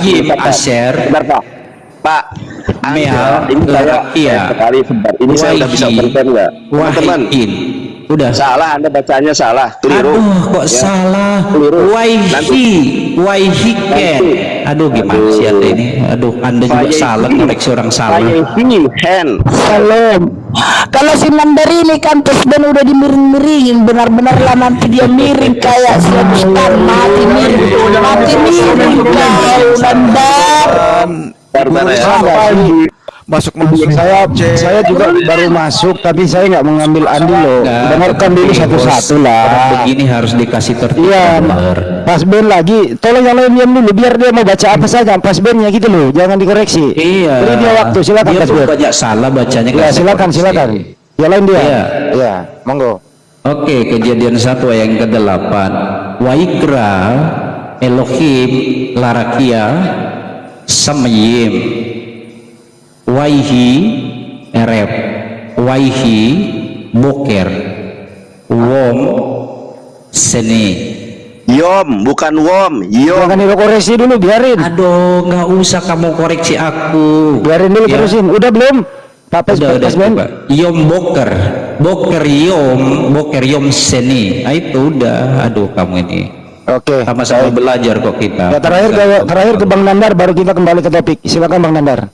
Yim, Asher, Sebentar Pak. Pak, Mea, ini saya iya. sekali sebentar. Ini saya udah bisa berikan nggak? Teman-teman, Wahidin. Udah. salah Anda bacanya salah, keliru. Aduh, kok Ya, salah. keliru. Waihiken. Aduh, gimana sih Anda ini? Aduh, Anda juga salah, koreksi orang salah. Hand. Salam. Kalau si Nandar ini kan Presiden udah dimiring-miringin, benar-benar lah nanti dia miring kayak Sebustan, mati miring kau Nandar. Masuk Saya juga baru masuk, tapi saya nggak mengambil Andi loh. Dengarkan dulu satu-satu lah. Begini harus dikasih tertib. Iya, Pas Ben lagi, tolong yang lain diam dulu biar dia mau baca apa saja Pas Bennya gitu loh, jangan dikoreksi. Iya. Beri dia waktu, silakan Dia Pas Ben. banyak salah bacanya. Ya, silakan. Yang lain dia. Iya. Iya, monggo. Oke, kejadian 1 ayat yang ke-8. Waikra Elohim Larakia Samyim Waihi Erep Waihi Boker Wom Seni. Yom, bukan wom. Yom. Jangan dikoreksi dulu, biarin. Aduh, nggak usah kamu koreksi aku. Biarin dulu Ya. terusin. Udah belum? Pas Ben. coba. Yom Boker Yom Seni. Nah, itu udah. Aduh, kamu ini Oke. sama-sama belajar kok kita. Ya, terakhir ke Bang Nandar, baru kita kembali ke topik. Silakan Bang Nandar.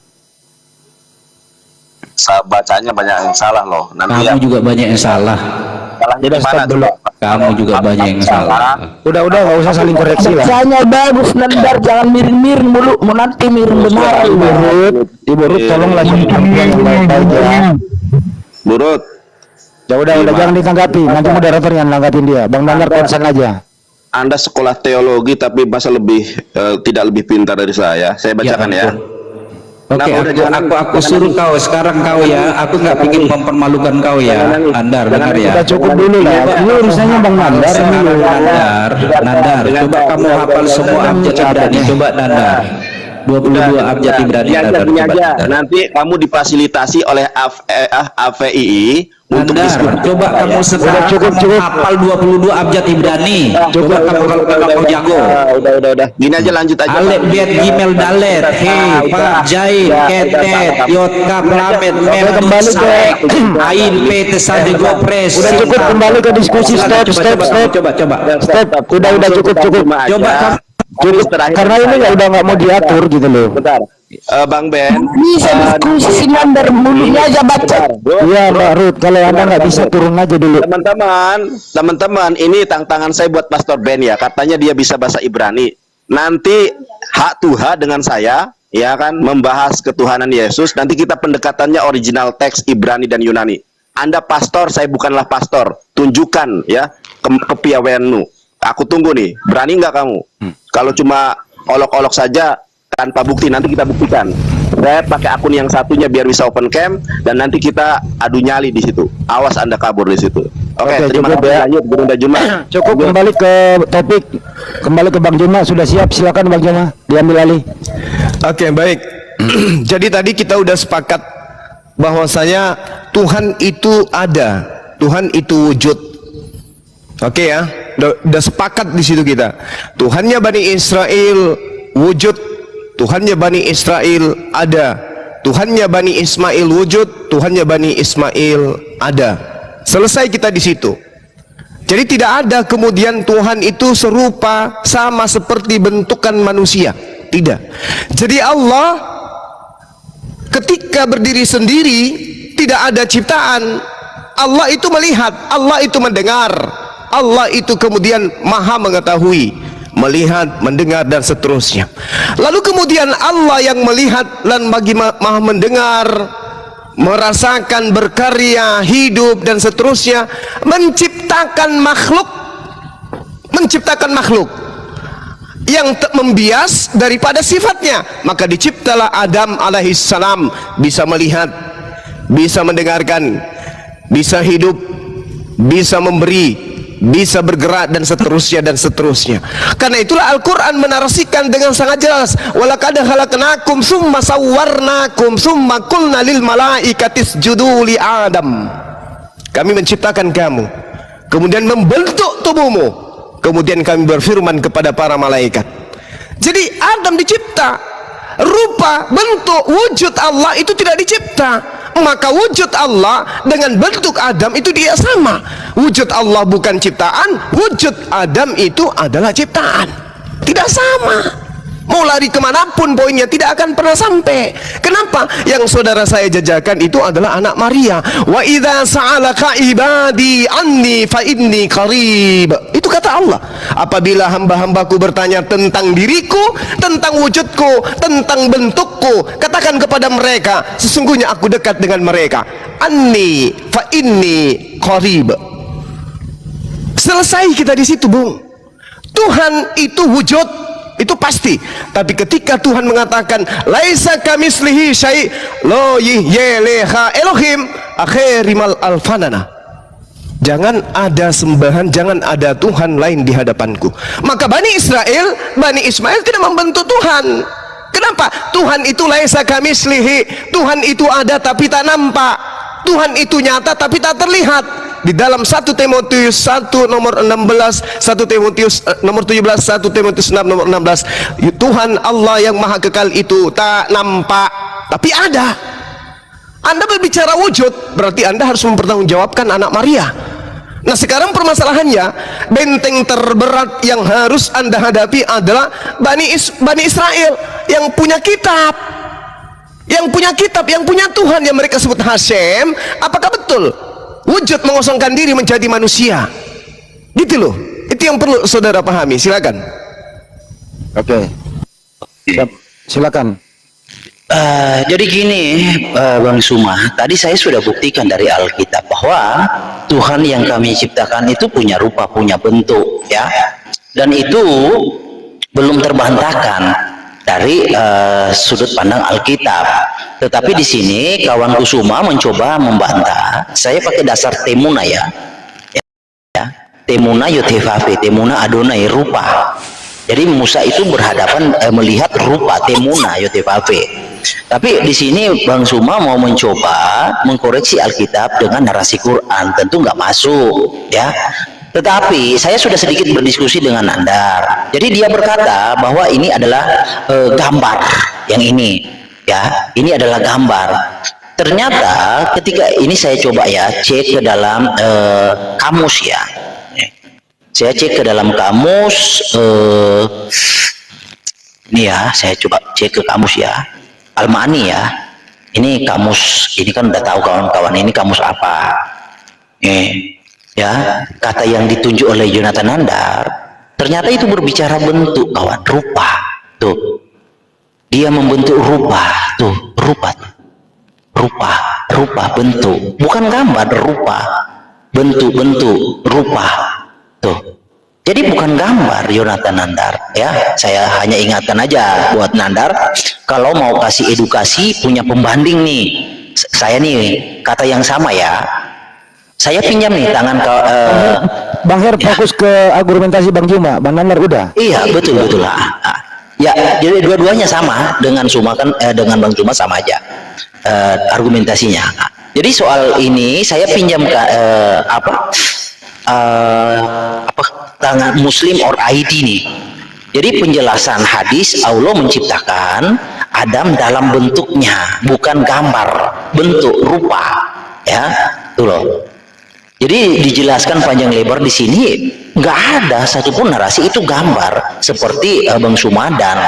Bacanya banyak yang salah loh. Nanti Kamu juga banyak yang salah. salahnya di mana dulu? Kamu juga banyak yang salah. Udah nggak usah saling koreksi lah. Bacanya bagus Nandar, jangan miring-miring mulu, mau nanti miring benar. Ibu Ruth, tolong lagi yang baik-baik ya. Burut. Ya udah jangan ditanggapi. Nanti moderator yang nanggapin dia. Bang Nandar konsen aja. Anda sekolah teologi tapi masa tidak lebih pintar dari saya. Saya bacakan ya. Oke, aku suruh kau sekarang kau ya. Aku nggak ingin mempermalukan kau ya. Andar, dengar ya. Kita cukup dulu lah. Ini urusannya Bang Nandar. Nandar, coba kamu hafal semua abjad Ibrani. Coba Nandar. 22 abjad Ibrani. Nanti kamu difasilitasi oleh AVII untuk Nandar, coba kamu sekarang cukup. hafal 22 abjad Ibrani. Coba kamu kalau kamu jago. Udah. Gini aja, lanjut aja. Alif, Bet, Gimel, Dalet, He, Fa, Jaim, Ketet, Yot, Kaf, Lamet, Mem, kembali ke Ain, P, Tesade, Gopres. Udah cukup, kembali ke diskusi. Stop. Coba. Udah cukup. Coba kamu. Cukup, karena ini udah nggak mau diatur gitu loh. Bentar. Bang Ben. Bisa diskusi si Nandar, mulutnya aja baca. Iya Mbak Ruth, kalau Anda nggak bisa turun aja dulu. Teman-teman, ini tantangan saya buat Pastor Ben ya. Katanya dia bisa bahasa Ibrani. Nanti hak Tuhan dengan saya, ya kan, membahas ketuhanan Yesus. Nanti kita pendekatannya original teks Ibrani dan Yunani. Anda pastor, saya bukanlah pastor. Tunjukkan ya kepiawaianmu. Aku tunggu nih. Berani nggak kamu? Kalau cuma olok-olok saja tanpa bukti, nanti kita buktikan. Saya pakai akun yang satunya biar bisa open cam, dan nanti kita adu nyali di situ. Awas Anda kabur di situ. Oke, terima kasih. Lanjut, Bunda Juma. Cukup, kembali ke topik. Kembali ke Bang Juma, sudah siap? Silakan Bang Juma, diambil alih. Oke, baik. Jadi tadi kita udah sepakat bahwasanya Tuhan itu ada, Tuhan itu wujud. Oke ya, udah sepakat di situ kita. Tuhannya Bani Israel wujud, Tuhannya Bani Israel ada, Tuhannya Bani Ismail wujud, Tuhannya Bani Ismail ada. Selesai kita di situ. Jadi tidak ada kemudian Tuhan itu serupa sama seperti bentukan manusia. Tidak. Jadi Allah ketika berdiri sendiri tidak ada ciptaan. Allah itu melihat, Allah itu mendengar, Allah itu kemudian maha mengetahui, melihat, mendengar dan seterusnya. Lalu kemudian Allah yang melihat dan bagi maha mendengar, merasakan, berkarya, hidup dan seterusnya, menciptakan makhluk yang membias daripada sifatnya. Maka diciptalah Adam alaihissalam, bisa melihat, bisa mendengarkan, bisa hidup, bisa memberi, bisa bergerak dan seterusnya. Karena itulah Al-Quran menarasikan dengan sangat jelas, walaqad khalaqnakum summa sawwarnakum summa qulna lil malaikati isjudu li Adam. Kami menciptakan kamu, kemudian membentuk tubuhmu, kemudian kami berfirman kepada para malaikat. Jadi Adam dicipta, rupa, bentuk, wujud Allah itu tidak dicipta. Maka wujud Allah dengan bentuk Adam itu dia sama. Wujud Allah bukan ciptaan, wujud Adam itu adalah ciptaan. Tidak sama. Mau lari kemanapun poinnya tidak akan pernah sampai. Kenapa? Yang saudara saya jajakan itu adalah anak Maria. Wa idza sa'alaka ibadi anni fa inni qarib. Itu kata Allah. Apabila hamba-hambaku bertanya tentang diriku, tentang wujudku, tentang bentukku, katakan kepada mereka, sesungguhnya aku dekat dengan mereka. Anni fa inni qarib. Selesai kita di situ, Bung. Tuhan itu wujud, itu pasti. Tapi ketika Tuhan mengatakan laisa kamislihi syai' lo yeleha Elohim akhirimal alfanana, jangan ada sembahan, jangan ada Tuhan lain di hadapanku. Maka Bani Israel, Bani Ismail tidak membentuk Tuhan. Kenapa? Tuhan itu laisa kamislihi, Tuhan itu ada tapi tak nampak, Tuhan itu nyata tapi tak terlihat. Di dalam 1 Timotius 1 nomor 16, 1 Timotius nomor 17, 1 Timotius 6 nomor 16, Tuhan Allah yang maha kekal itu tak nampak tapi ada. Anda berbicara wujud, berarti Anda harus mempertanggungjawabkan anak Maria. Nah sekarang permasalahannya, benteng terberat yang harus Anda hadapi adalah Bani Israel yang punya kitab, yang punya Tuhan yang mereka sebut Hashem. Apakah betul wujud mengosongkan diri menjadi manusia? Gitu loh. Itu yang perlu saudara pahami. Silakan. Oke. Silakan. Jadi gini, Bang Suma, tadi saya sudah buktikan dari Alkitab bahwa Tuhan yang kami ciptakan itu punya rupa, punya bentuk, ya. Dan itu belum terbantahkan dari sudut pandang Alkitab. Tetapi di sini kawan Kusuma mencoba membantah. Saya pakai dasar Temuna ya. Temuna Yotefafe, Temuna Adonai, rupa. Jadi Musa itu berhadapan melihat rupa Temuna Yotefafe. Tapi di sini Bang Suma mau mencoba mengkoreksi Alkitab dengan narasi Quran, tentu nggak masuk, ya. Tetapi saya sudah sedikit berdiskusi dengan Nandar. Jadi dia berkata bahwa ini adalah gambar yang ini, ya. Ini adalah gambar. Ternyata ketika ini saya coba ya cek ke dalam kamus ya. Saya cek ke dalam kamus, ini ya, saya coba cek ke kamus ya, Almani ya. Ini kamus, ini kan udah tahu kawan-kawan ini kamus apa. Ya, kata yang ditunjuk oleh Jonathan Nandar, ternyata itu berbicara bentuk, kawan, rupa. Tuh, dia membentuk rupa, tuh, rupa, bentuk, bukan gambar, rupa, bentuk, rupa. Tuh. Jadi bukan gambar Jonathan Nandar, ya. Saya hanya ingatkan aja buat Nandar, kalau mau kasih edukasi punya pembanding nih. Saya nih kata yang sama ya. Saya pinjam nih tangan ke Bang Her ya. Fokus ke argumentasi Bang Juma, Bang Nandar udah. Iya, betul lah. Ya, jadi dua-duanya sama dengan Suma kan dengan Bang Juma sama aja argumentasinya. Jadi soal ini saya pinjam ke tangan Muslim or ID nih. Jadi penjelasan hadis Allah menciptakan Adam dalam bentuknya, bukan gambar, bentuk, rupa, ya, tuh loh. Jadi dijelaskan panjang lebar di sini, nggak ada satupun narasi itu gambar seperti Bang Suma dan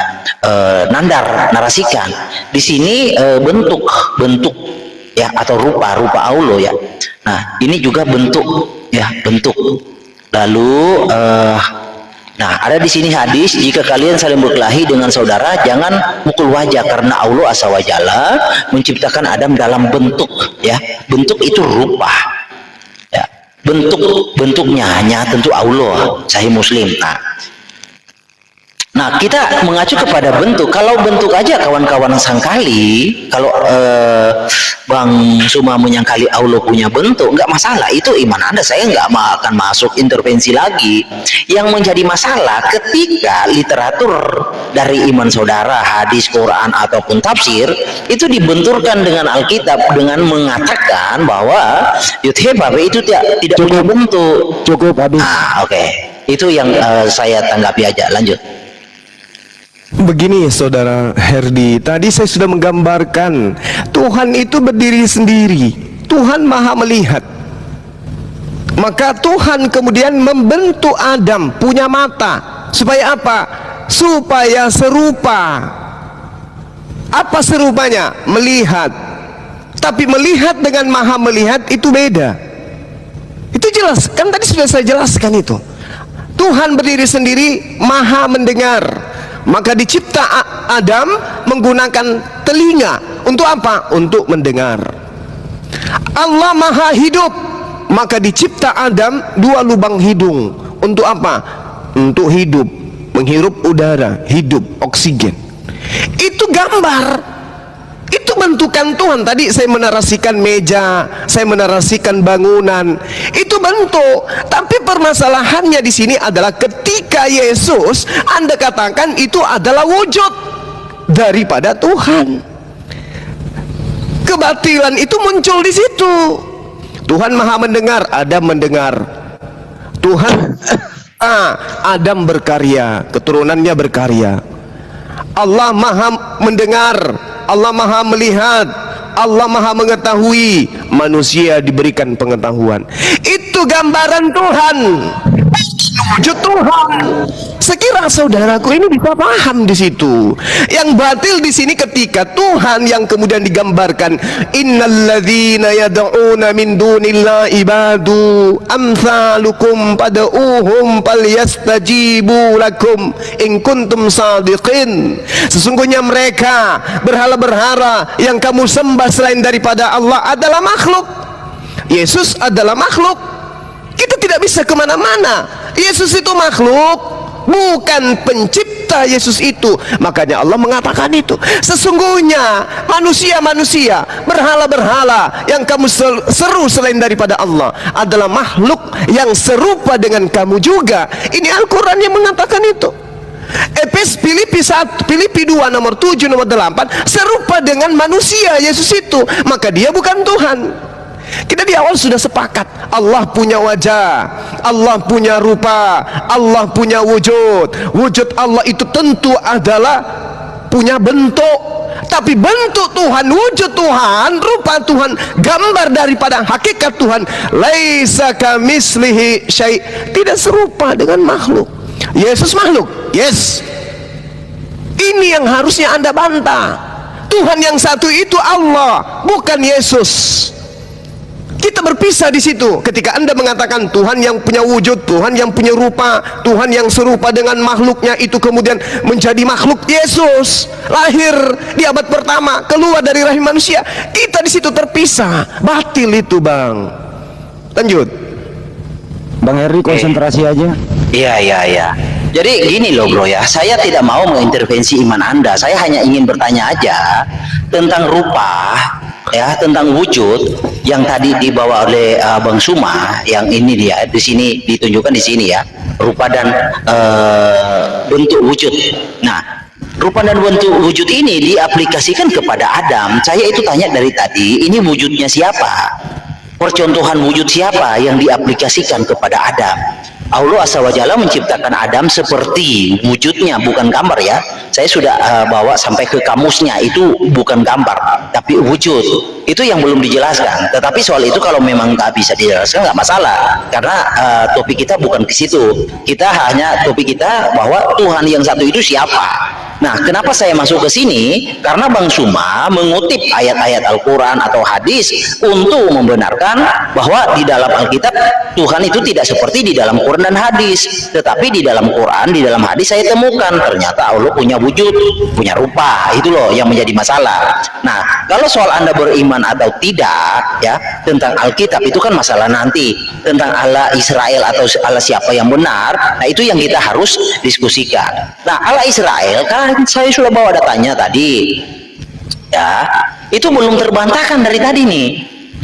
Nandar narasikan. Di sini bentuk ya atau rupa Allah ya. Nah ini juga bentuk ya, bentuk. Lalu nah ada di sini hadis, jika kalian saling berkelahi dengan saudara jangan pukul wajah, karena Allah Azza wa Jalla menciptakan Adam dalam bentuk ya. Bentuk itu rupa ya, bentuknya hanya tentu Allah, Sahih Muslim. Nah kita mengacu kepada bentuk. Kalau bentuk aja kawan-kawan sangkali, kalau Bang Suma menyangkali Allah punya bentuk, nggak masalah, itu iman Anda, saya nggak akan masuk intervensi lagi. Yang menjadi masalah ketika literatur dari iman saudara, hadis, Quran ataupun tafsir itu dibenturkan dengan Alkitab dengan mengatakan bahwa Yudhebab itu tidak punya bentuk. Cukup habis. Oke. Itu yang saya tanggapi aja. Lanjut. Begini saudara Herdi, tadi saya sudah menggambarkan Tuhan itu berdiri sendiri, Tuhan maha melihat. Maka Tuhan kemudian membentuk Adam punya mata. Supaya apa? Supaya serupa. Apa serupanya? Melihat. Tapi melihat dengan maha melihat itu beda. Itu jelas, kan tadi sudah saya jelaskan itu. Tuhan berdiri sendiri, maha mendengar. Maka dicipta Adam menggunakan telinga. Untuk apa? Untuk mendengar. Allah maha hidup. Maka dicipta Adam 2 lubang hidung. Untuk apa? Untuk hidup, menghirup udara, hidup, oksigen. Itu gambar. Itu bentukan Tuhan. Tadi saya menarasikan meja, saya menarasikan bangunan. Itu bentuk. Tapi permasalahannya di sini adalah ketika Yesus, Anda katakan itu adalah wujud daripada Tuhan. Kebatilan itu muncul di situ. Tuhan maha mendengar, Adam mendengar. Tuhan Adam berkarya, keturunannya berkarya. Allah maha mendengar, Allah maha melihat, Allah maha mengetahui, manusia diberikan pengetahuan. Itu gambaran Tuhan, wujud Tuhan. Sekira saudaraku ini bisa paham di situ. Yang batil di sini ketika Tuhan yang kemudian digambarkan, innalladzina yad'una min dunillahi ibadu amsalukum fad'uhum falyastajibu lakum in kuntum shadiqin. Sesungguhnya mereka berhala-berhala yang kamu sembah selain daripada Allah adalah makhluk. Yesus adalah makhluk. Kita tidak bisa kemana-mana. Yesus itu makhluk, bukan pencipta. Yesus itu, makanya Allah mengatakan itu. Sesungguhnya manusia-manusia, berhala-berhala yang kamu seru selain daripada Allah adalah makhluk yang serupa dengan kamu juga. Ini Al-Quran yang mengatakan itu. Filipi 1, Filipi 2 nomor 7 nomor 8, serupa dengan manusia Yesus itu, maka dia bukan Tuhan. Kita di awal sudah sepakat, Allah punya wajah, Allah punya rupa, Allah punya wujud. Wujud Allah itu tentu adalah punya bentuk. Tapi bentuk Tuhan, wujud Tuhan, rupa Tuhan, gambar daripada hakikat Tuhan, laisa kamislihi syai', tidak serupa dengan makhluk. Yesus makhluk, yes. Ini yang harusnya Anda bantah. Tuhan yang satu itu Allah, bukan Yesus. Kita berpisah di situ. Ketika Anda mengatakan Tuhan yang punya wujud, Tuhan yang punya rupa, Tuhan yang serupa dengan makhluknya, itu kemudian menjadi makhluk Yesus, lahir di abad pertama, keluar dari rahim manusia. Kita di situ terpisah. Batil itu, Bang. Lanjut. Bang Heri, konsentrasi aja. Iya. Jadi gini loh bro ya, saya tidak mau mengintervensi iman Anda. Saya hanya ingin bertanya aja tentang rupa, ya, tentang wujud yang tadi dibawa oleh Bang Suma. Yang ini dia di sini ditunjukkan di sini ya, rupa dan bentuk wujud. Nah, rupa dan bentuk wujud ini diaplikasikan kepada Adam. Saya itu tanya dari tadi, ini wujudnya siapa? Percontohan wujud siapa yang diaplikasikan kepada Adam? Allah Azza wa Jalla menciptakan Adam seperti wujudnya, bukan gambar ya. Saya sudah bawa sampai ke kamusnya, itu bukan gambar tapi wujud. Itu yang belum dijelaskan. Tetapi soal itu kalau memang nggak bisa dijelaskan nggak masalah, karena topik kita bukan ke situ. Kita hanya topik kita bahwa Tuhan yang satu itu siapa. Nah, kenapa saya masuk ke sini? Karena Bang Suma mengutip ayat-ayat Al-Quran atau hadis untuk membenarkan bahwa di dalam Alkitab Tuhan itu tidak seperti di dalam Quran dan hadis. Tetapi di dalam Quran, di dalam hadis saya temukan ternyata Allah punya wujud, punya rupa. Itu loh yang menjadi masalah. Nah, kalau soal Anda beriman atau tidak ya tentang Alkitab, itu kan masalah nanti. Tentang Allah Israel atau Allah siapa yang benar, nah itu yang kita harus diskusikan. Nah, Allah Israel kan saya sudah bawa datanya tadi ya, itu belum terbantahkan dari tadi nih.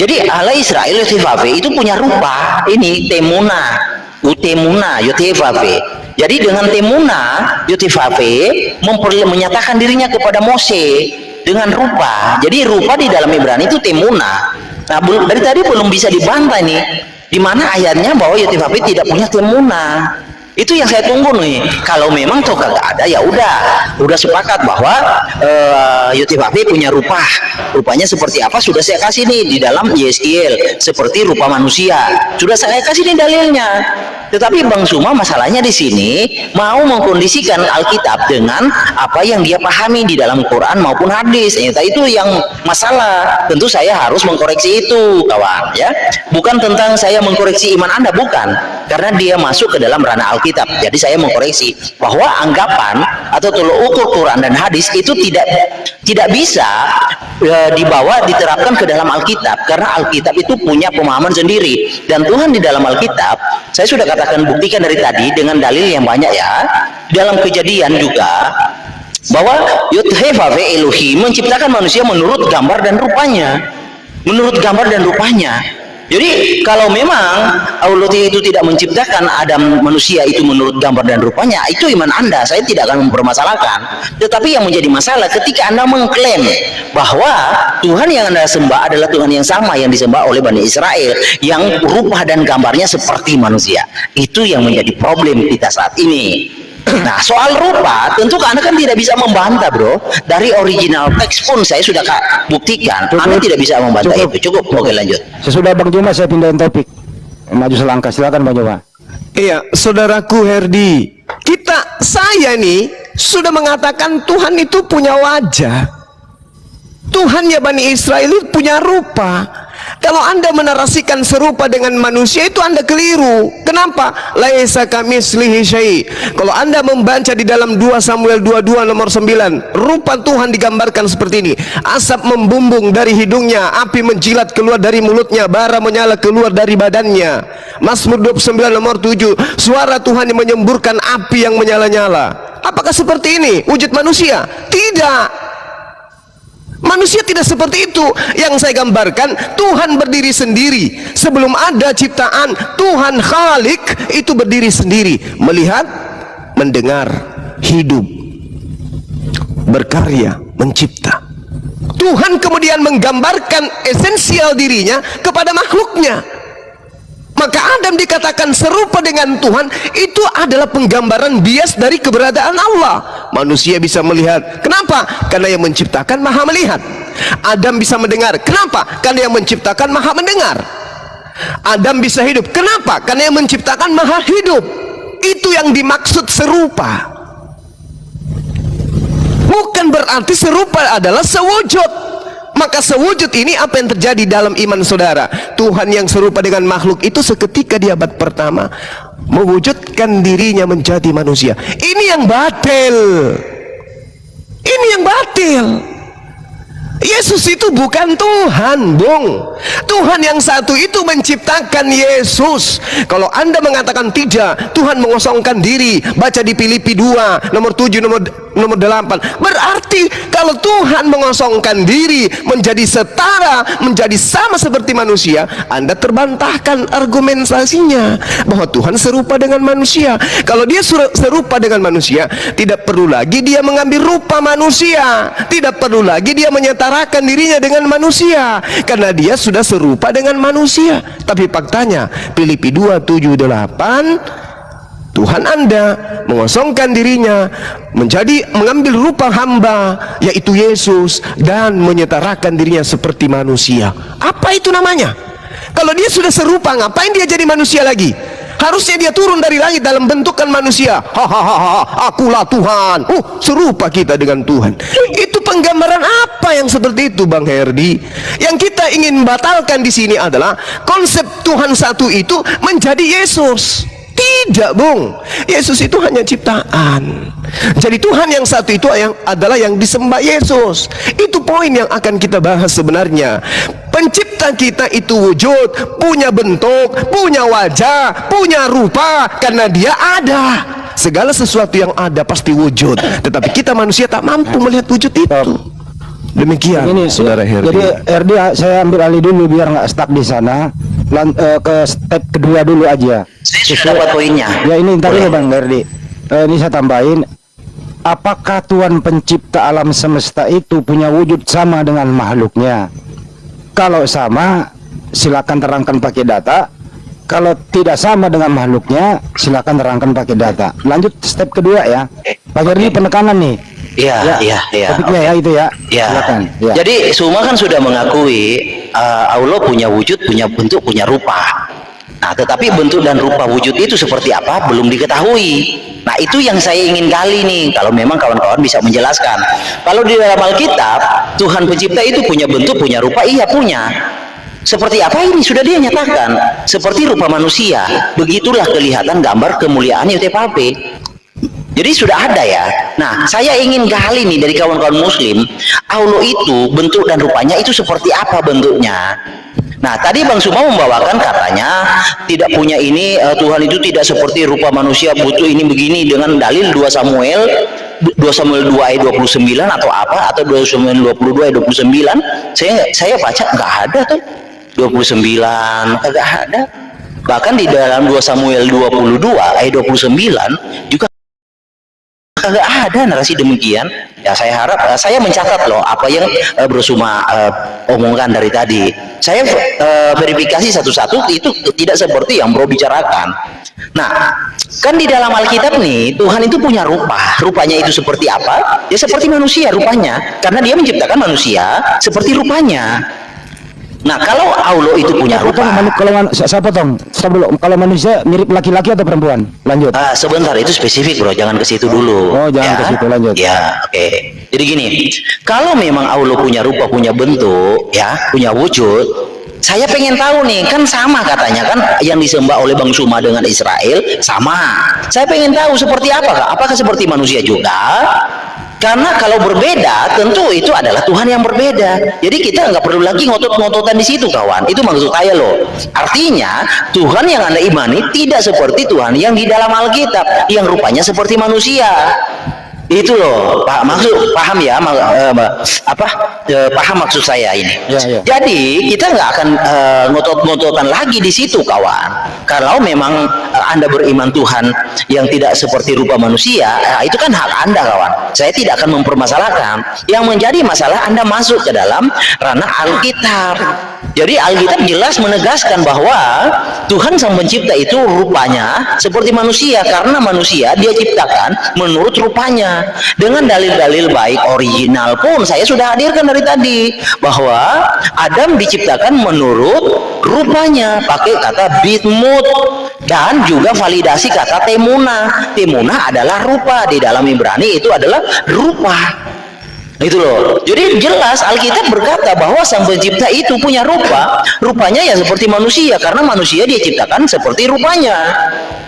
Jadi Allah Israel Yotefafe itu punya rupa, ini Temuna, Utemuna, Yotefafe. Jadi dengan Temuna, Yotefafe menyatakan dirinya kepada Mose dengan rupa. Jadi rupa di dalam Ibrani itu Temuna. Nah, dari tadi belum bisa dibantah nih, di mana ayatnya bahwa Yotefafe tidak punya Temuna. Itu yang saya tunggu nih. Kalau memang toh kagak ada, ya udah sepakat bahwa Yotifafi punya rupanya seperti apa sudah saya kasih nih di dalam Yeskiel, seperti rupa manusia. Sudah saya kasih nih dalilnya. Tetapi Bang Suma masalahnya di sini mau mengkondisikan Alkitab dengan apa yang dia pahami di dalam Quran maupun hadis. Itu yang masalah. Tentu saya harus mengkoreksi itu, kawan, ya. Bukan tentang saya mengkoreksi iman Anda, bukan. Karena dia masuk ke dalam ranah Alkitab. Jadi saya mengkoreksi bahwa anggapan atau tolak ukur Quran dan hadis itu tidak bisa diterapkan ke dalam Alkitab, karena Alkitab itu punya pemahaman sendiri. Dan Tuhan di dalam Alkitab, saya sudah katakan buktikan dari tadi dengan dalil yang banyak ya. Dalam Kejadian juga bahwa Yud-Heh-Vav-He Elohim menciptakan manusia menurut gambar dan rupanya. Jadi kalau memang Allah itu tidak menciptakan Adam manusia itu menurut gambar dan rupanya, itu iman Anda, saya tidak akan mempermasalahkan. Tetapi yang menjadi masalah ketika Anda mengklaim bahwa Tuhan yang Anda sembah adalah Tuhan yang sama yang disembah oleh Bani Israel, yang rupa dan gambarnya seperti manusia. Itu yang menjadi problem kita saat ini. Nah, soal rupa tentu Anda kan tidak bisa membantah, bro. Dari original teks pun saya sudah buktikan. Anda tidak bisa membantah itu. Cukup. Oke, lanjut. Sesudah Bang Juma saya pindahin topik. Maju selangkah, silakan Bang Juma. Iya, saudaraku Herdi, saya nih sudah mengatakan Tuhan itu punya wajah. Tuhan ya Bani Israel itu punya rupa. Kalau Anda menarasikan serupa dengan manusia, itu Anda keliru. Kenapa? Laisa kamitslihi syai'. Kalau Anda membaca di dalam 2 Samuel 22 nomor 9, rupa Tuhan digambarkan seperti ini. Asap membumbung dari hidungnya, api menjilat keluar dari mulutnya, bara menyala keluar dari badannya. Mazmur 29 nomor 7, suara Tuhan yang menyemburkan api yang menyala-nyala. Apakah seperti ini wujud manusia? Tidak. Manusia tidak seperti itu. Yang saya gambarkan, Tuhan berdiri sendiri. Sebelum ada ciptaan, Tuhan Khalik itu berdiri sendiri, melihat, mendengar, hidup, berkarya, mencipta. Tuhan kemudian menggambarkan esensial dirinya kepada makhluknya. Maka Adam dikatakan serupa dengan Tuhan, itu adalah penggambaran bias dari keberadaan Allah. Manusia bisa melihat. Kenapa? Karena yang menciptakan maha melihat. Adam bisa mendengar. Kenapa? Karena yang menciptakan maha mendengar. Adam bisa hidup. Kenapa? Karena yang menciptakan maha hidup. Itu yang dimaksud serupa. Bukan berarti serupa adalah sewujud. Maka sewujud ini apa yang terjadi dalam iman saudara? Tuhan yang serupa dengan makhluk itu seketika di abad pertama mewujudkan dirinya menjadi manusia. Ini yang batil. Ini yang batil. Yesus itu bukan Tuhan, Bung. Tuhan yang satu itu menciptakan Yesus. Kalau Anda mengatakan tidak, Tuhan mengosongkan diri, baca di Filipi 2 nomor 7 nomor 8. Berarti kalau Tuhan mengosongkan diri menjadi setara, menjadi sama seperti manusia, Anda terbantahkan argumentasinya bahwa Tuhan serupa dengan manusia. Kalau dia serupa dengan manusia, tidak perlu lagi dia mengambil rupa manusia, tidak perlu lagi dia menyatakan dirinya dengan manusia, karena dia sudah serupa dengan manusia. Tapi faktanya Filipi 2:7-8, Tuhan Anda mengosongkan dirinya mengambil rupa hamba, yaitu Yesus, dan menyetarakan dirinya seperti manusia. Apa itu namanya? Kalau dia sudah serupa, ngapain dia jadi manusia lagi? Harusnya dia turun dari langit dalam bentukan manusia. Hahaha, akulah Tuhan. Serupa kita dengan Tuhan. Itu penggambaran apa yang seperti itu, Bang Herdi? Yang kita ingin batalkan di sini adalah konsep Tuhan satu itu menjadi Yesus. Tidak, Bung. Yesus itu hanya ciptaan. Jadi Tuhan yang satu itu adalah yang disembah Yesus. Itu poin yang akan kita bahas sebenarnya. Pencipta kita itu wujud, punya bentuk, punya wajah, punya rupa, karena dia ada. Segala sesuatu yang ada pasti wujud. Tetapi kita manusia tak mampu melihat wujud itu. Demikian, ini saudara Herdi. Jadi Herdi, saya ambil alih dulu biar nggak stuck di sana. Ke step kedua dulu aja. Saya sudah dapat poinnya. Ya ini ntar dulu Bang Herdi. Ini saya tambahin. Apakah Tuhan pencipta alam semesta itu punya wujud sama dengan makhluknya? Kalau sama, silakan terangkan pakai data. kalau tidak sama dengan makhluknya, silakan terangkan pakai data. Lanjut step kedua ya. Pak Herdi penekanan nih. Iya. Topiknya ya itu ya. Ya. Silakan. Ya. Jadi semua kan sudah mengakui Allah punya wujud, punya bentuk, punya rupa. Nah, tetapi bentuk dan rupa wujud itu seperti apa belum diketahui. Nah, itu yang saya ingin gali nih. Kalau memang kawan-kawan bisa menjelaskan. Kalau di dalam Alkitab, Tuhan Pencipta itu punya bentuk, punya rupa, iya punya. Seperti apa ini? Sudah dia nyatakan. Seperti rupa manusia. Begitulah kelihatan gambar kemuliaan YTPP. Jadi sudah ada ya. Nah, saya ingin gali nih dari kawan-kawan muslim, Allah itu bentuk dan rupanya itu seperti apa bentuknya. Nah, tadi Bang Suma membawakan katanya tidak punya ini, Tuhan itu tidak seperti rupa manusia, butuh ini begini dengan dalil 2 Samuel 2 ayat 29 atau apa, atau 2 Samuel 22 ayat 29. Saya baca nggak ada tuh 29, nggak ada. Bahkan di dalam 2 Samuel 22 ayat 29 juga kagak ada narasi demikian. Ya, saya harap saya mencatat loh apa yang Bersuma omongkan dari tadi. Saya verifikasi satu-satu, itu tidak seperti yang Bro bicarakan. Nah, kan di dalam Alkitab nih Tuhan itu punya rupa. Rupanya itu seperti apa? Ya seperti manusia rupanya, karena dia menciptakan manusia seperti rupanya. Nah, kalau Allah itu punya rupa. Saya potong. Stop dulu. Kalau manusia mirip laki-laki atau perempuan? Lanjut. Sebentar, itu spesifik Bro, jangan ke situ dulu. Oh, jangan ke situ, lanjut. Ya, oke. Jadi gini, kalau memang Allah punya rupa, punya bentuk, ya, punya wujud, saya pengen tahu nih, kan sama katanya kan yang disembah oleh Bang Suma dengan Israel sama. Saya pengen tahu seperti apa, apakah seperti manusia juga? Karena kalau berbeda, tentu itu adalah Tuhan yang berbeda. Jadi kita nggak perlu lagi ngotot-ngototan di situ, kawan. Itu maksud saya loh. Artinya Tuhan yang Anda imani tidak seperti Tuhan yang di dalam Alkitab, yang rupanya seperti manusia. Itu loh, paham ya, paham maksud saya ini. Ya. Jadi kita nggak akan ngotot-ngototan lagi di situ, kawan. Kalau memang Anda beriman Tuhan yang tidak seperti rupa manusia, itu kan hak Anda, kawan. Saya tidak akan mempermasalahkan. Yang menjadi masalah Anda masuk ke dalam ranah Alkitab. Jadi Alkitab jelas menegaskan bahwa Tuhan Sang Pencipta itu rupanya seperti manusia, karena manusia dia ciptakan menurut rupanya. Dengan dalil-dalil baik original pun saya sudah hadirkan dari tadi, bahwa Adam diciptakan menurut rupanya, pakai kata bitmut, dan juga validasi kata temuna. Temuna adalah rupa, di dalam Ibrani itu adalah rupa. Itu loh. Jadi jelas Alkitab berkata bahwa Sang Pencipta itu punya rupa, rupanya ya seperti manusia, karena manusia dia ciptakan seperti rupanya.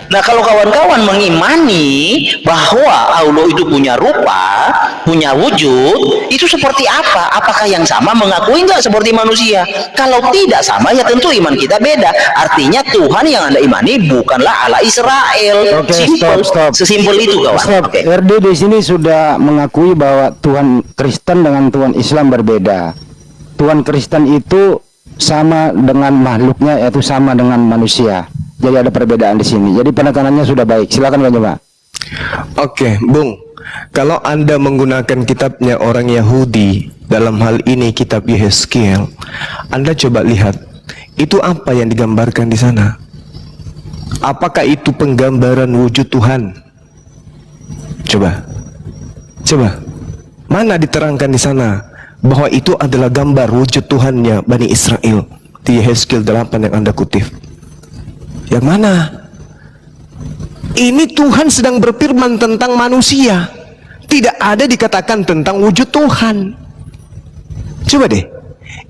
Nah, kalau kawan-kawan mengimani bahwa Allah itu punya rupa, punya wujud, itu seperti apa? Apakah yang sama mengakui nggak seperti manusia? Kalau tidak sama, ya tentu iman kita beda. Artinya Tuhan yang Anda imani bukanlah Allah Israel. Oke, Simple. stop. Sesimpel itu, kawan. Stop. Oke. RD di sini sudah mengakui bahwa Tuhan Kristen dengan Tuhan Islam berbeda. Tuhan Kristen itu sama dengan makhluknya, yaitu sama dengan manusia. Jadi ada perbedaan di sini. Jadi penekanannya sudah baik. Silakan Bang Juma. Oke, Bung. Kalau Anda menggunakan kitabnya orang Yahudi, dalam hal ini kitab Yehezkiel, Anda coba lihat, itu apa yang digambarkan di sana? Apakah itu penggambaran wujud Tuhan? Coba. Mana diterangkan di sana bahwa itu adalah gambar wujud Tuhannya Bani Israel di Yehezkiel 8 yang Anda kutip? Yang mana? Ini Tuhan sedang berfirman tentang manusia. Tidak ada dikatakan tentang wujud Tuhan. Coba deh.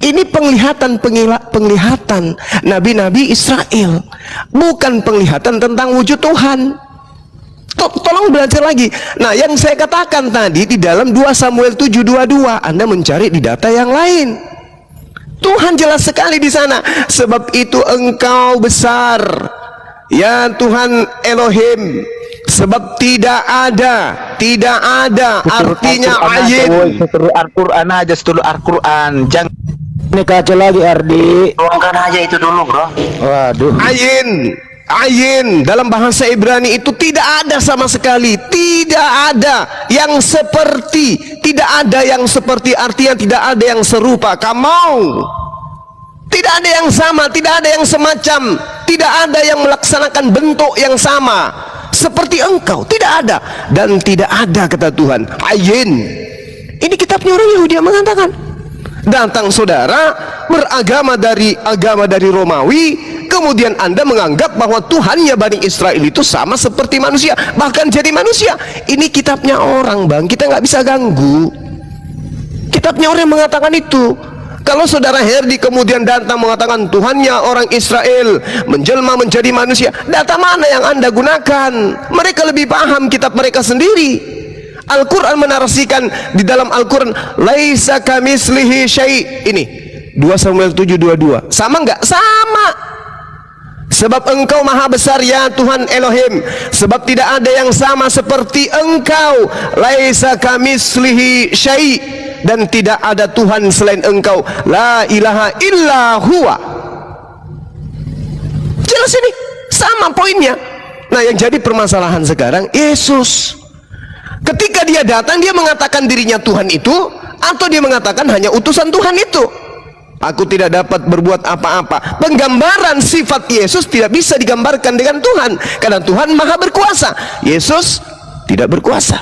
Ini penglihatan nabi-nabi Israel, bukan penglihatan tentang wujud Tuhan. Tolong belajar lagi. Nah, yang saya katakan tadi di dalam 2 Samuel 7:22, Anda mencari di data yang lain. Tuhan jelas sekali di sana. Sebab itu engkau besar, ya Tuhan Elohim. Sebab tidak ada artinya ayin. Al-Quran aja, setelah Al-Quran. Jangan Ini kacau lagi Ardi. Tuangkan aja itu dulu, bro. Waduh. Ayin dalam bahasa Ibrani itu tidak ada sama sekali. Tidak ada yang seperti, tidak ada yang seperti, artinya tidak ada yang serupa. Kamau, tidak ada yang sama, tidak ada yang semacam. tidak ada yang melaksanakan bentuk yang sama seperti engkau, tidak ada. Dan tidak ada, kata Tuhan, ayin. Ini kitabnya orang Yahudi yang mengatakan. Datang saudara beragama dari Romawi, kemudian Anda menganggap bahwa Tuhannya Bani Israel itu sama seperti manusia, bahkan jadi manusia. Ini kitabnya orang, Bang, kita nggak bisa ganggu. Kitabnya orang yang mengatakan itu. Kalau saudara Herdi kemudian datang mengatakan Tuhannya orang Israel menjelma menjadi manusia, data mana yang Anda gunakan? Mereka lebih paham kitab mereka sendiri. Al-Quran menarasikan di dalam Al-Quran, laisa kamislihi syai'. Ini 2 Samuel 7:22. Sama enggak? Sama. Sebab engkau maha besar ya Tuhan Elohim, sebab tidak ada yang sama seperti engkau. Laisa kamislihi syai', dan tidak ada Tuhan selain engkau. La ilaha illa huwa. Jelas ini, sama poinnya. Nah, yang jadi permasalahan sekarang, Yesus ketika dia datang, dia mengatakan dirinya Tuhan itu, atau dia mengatakan hanya utusan Tuhan itu. Aku tidak dapat berbuat apa-apa. Penggambaran sifat Yesus tidak bisa digambarkan dengan Tuhan, karena Tuhan maha berkuasa, Yesus tidak berkuasa.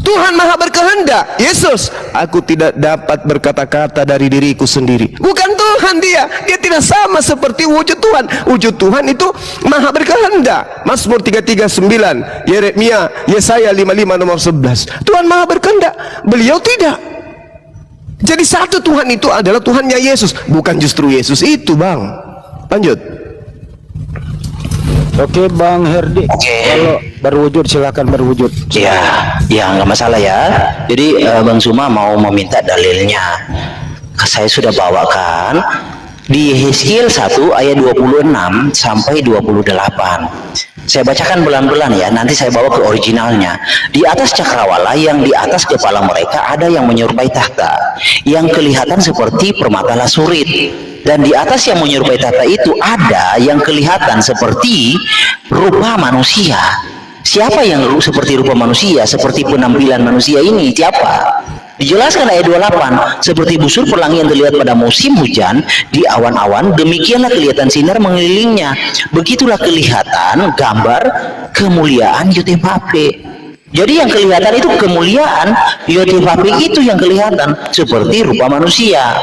Tuhan maha berkehendak, Yesus, aku tidak dapat berkata-kata dari diriku sendiri. Bukan Tuhan dia tidak sama seperti wujud Tuhan. Wujud Tuhan itu maha berkehendak. Mazmur 33:9, Yeremia, Yesaya 55 nomor 11. Tuhan maha berkehendak, beliau tidak. Jadi satu Tuhan itu adalah Tuhannya Yesus, bukan justru Yesus itu, Bang. Lanjut. Oke, Bang Herdi. Kalau berwujud silakan berwujud. Ya nggak masalah ya. Jadi Bang Suma mau meminta dalilnya. Saya sudah bawakan di Yehezkiel 1 ayat 26 sampai 28. Saya bacakan pelan-pelan ya, nanti saya bawa ke originalnya. Di atas cakrawala yang di atas kepala mereka ada yang menyerupai tahta, yang kelihatan seperti permata lasurit. Dan di atas yang menyerupai tahta itu ada yang kelihatan seperti rupa manusia. Siapa yang seperti rupa manusia, seperti penampilan manusia ini? Siapa? Dijelaskan ayat 28, seperti busur pelangi yang terlihat pada musim hujan di awan-awan, demikianlah kelihatan sinar mengelilingnya. Begitulah kelihatan gambar kemuliaan Yotevave. Jadi yang kelihatan itu kemuliaan Yotevave, itu yang kelihatan seperti rupa manusia.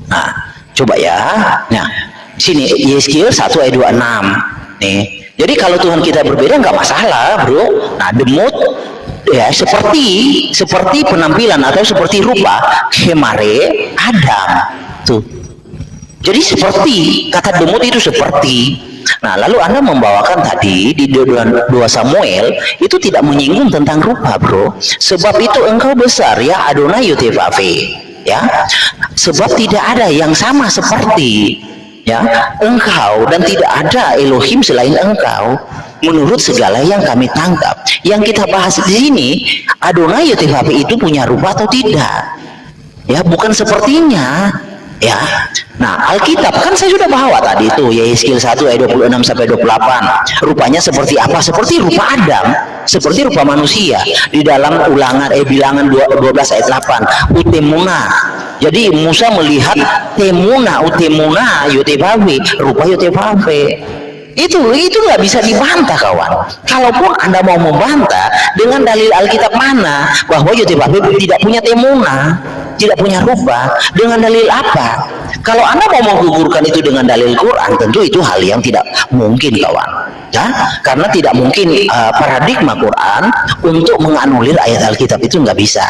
Nah, coba ya. Nah, sini Yehezkiel 1 ayat 26. Nih. Jadi kalau Tuhan kita berbeda nggak masalah, Bro. Nah, demut ya seperti penampilan atau seperti rupa Hemare Adam tuh. Jadi seperti kata demut itu seperti. Nah, lalu Anda membawakan tadi di 2 Samuel itu tidak menyinggung tentang rupa, Bro. Sebab itu engkau besar ya Adonai Yotevave, ya. Sebab tidak ada yang sama seperti ya engkau, dan tidak ada Elohim selain engkau. Menurut segala yang kami tangkap, yang kita bahas di sini, Adonai Yotevave itu punya rupa atau tidak? Ya, bukan sepertinya. Ya. Nah, Alkitab kan saya sudah bawa tadi itu Yehezkiel 1 ayat 26 sampai 28. Rupanya seperti apa? Seperti rupa Adam, seperti rupa manusia. Di dalam Bilangan 12 ayat 8, utemuna. Jadi Musa melihat utemuna Yotevave, rupa Yotevave. Itu nggak bisa dibantah, kawan. Kalaupun Anda mau membantah dengan dalil Alkitab mana bahwa Yotevave tidak punya temuna, tidak punya rupa, dengan dalil apa? Kalau Anda mau menggugurkan itu dengan dalil Quran, tentu itu hal yang tidak mungkin, kawan. Ya, karena tidak mungkin paradigma Quran untuk menganulir ayat Alkitab itu nggak bisa.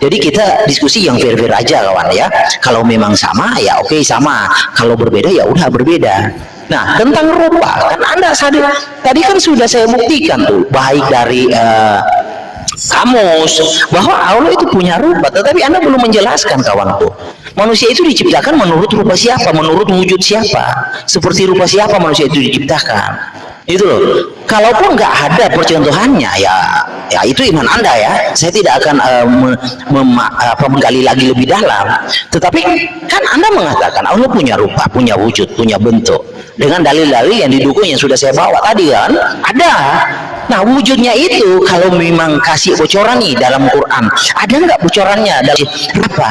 Jadi kita diskusi yang fair-fair aja, kawan ya. Kalau memang sama ya oke, sama. Kalau berbeda ya udah berbeda. Nah, tentang rupa kan Anda sadar tadi kan sudah saya buktikan tuh, baik dari kamus bahwa Allah itu punya rupa, tetapi Anda belum menjelaskan, kawanku. Manusia itu diciptakan menurut rupa siapa, menurut wujud siapa, seperti rupa siapa manusia itu diciptakan. Itu loh. Kalaupun nggak ada percontohannya, ya itu iman Anda ya. Saya tidak akan menggali lagi lebih dalam. Tetapi kan Anda mengatakan Allah punya rupa, punya wujud, punya bentuk, dengan dalil-dalil yang didukung yang sudah saya bawa tadi kan. Ada. Nah, wujudnya itu kalau memang kasih bocoran nih dalam Quran, ada nggak bocorannya dari apa?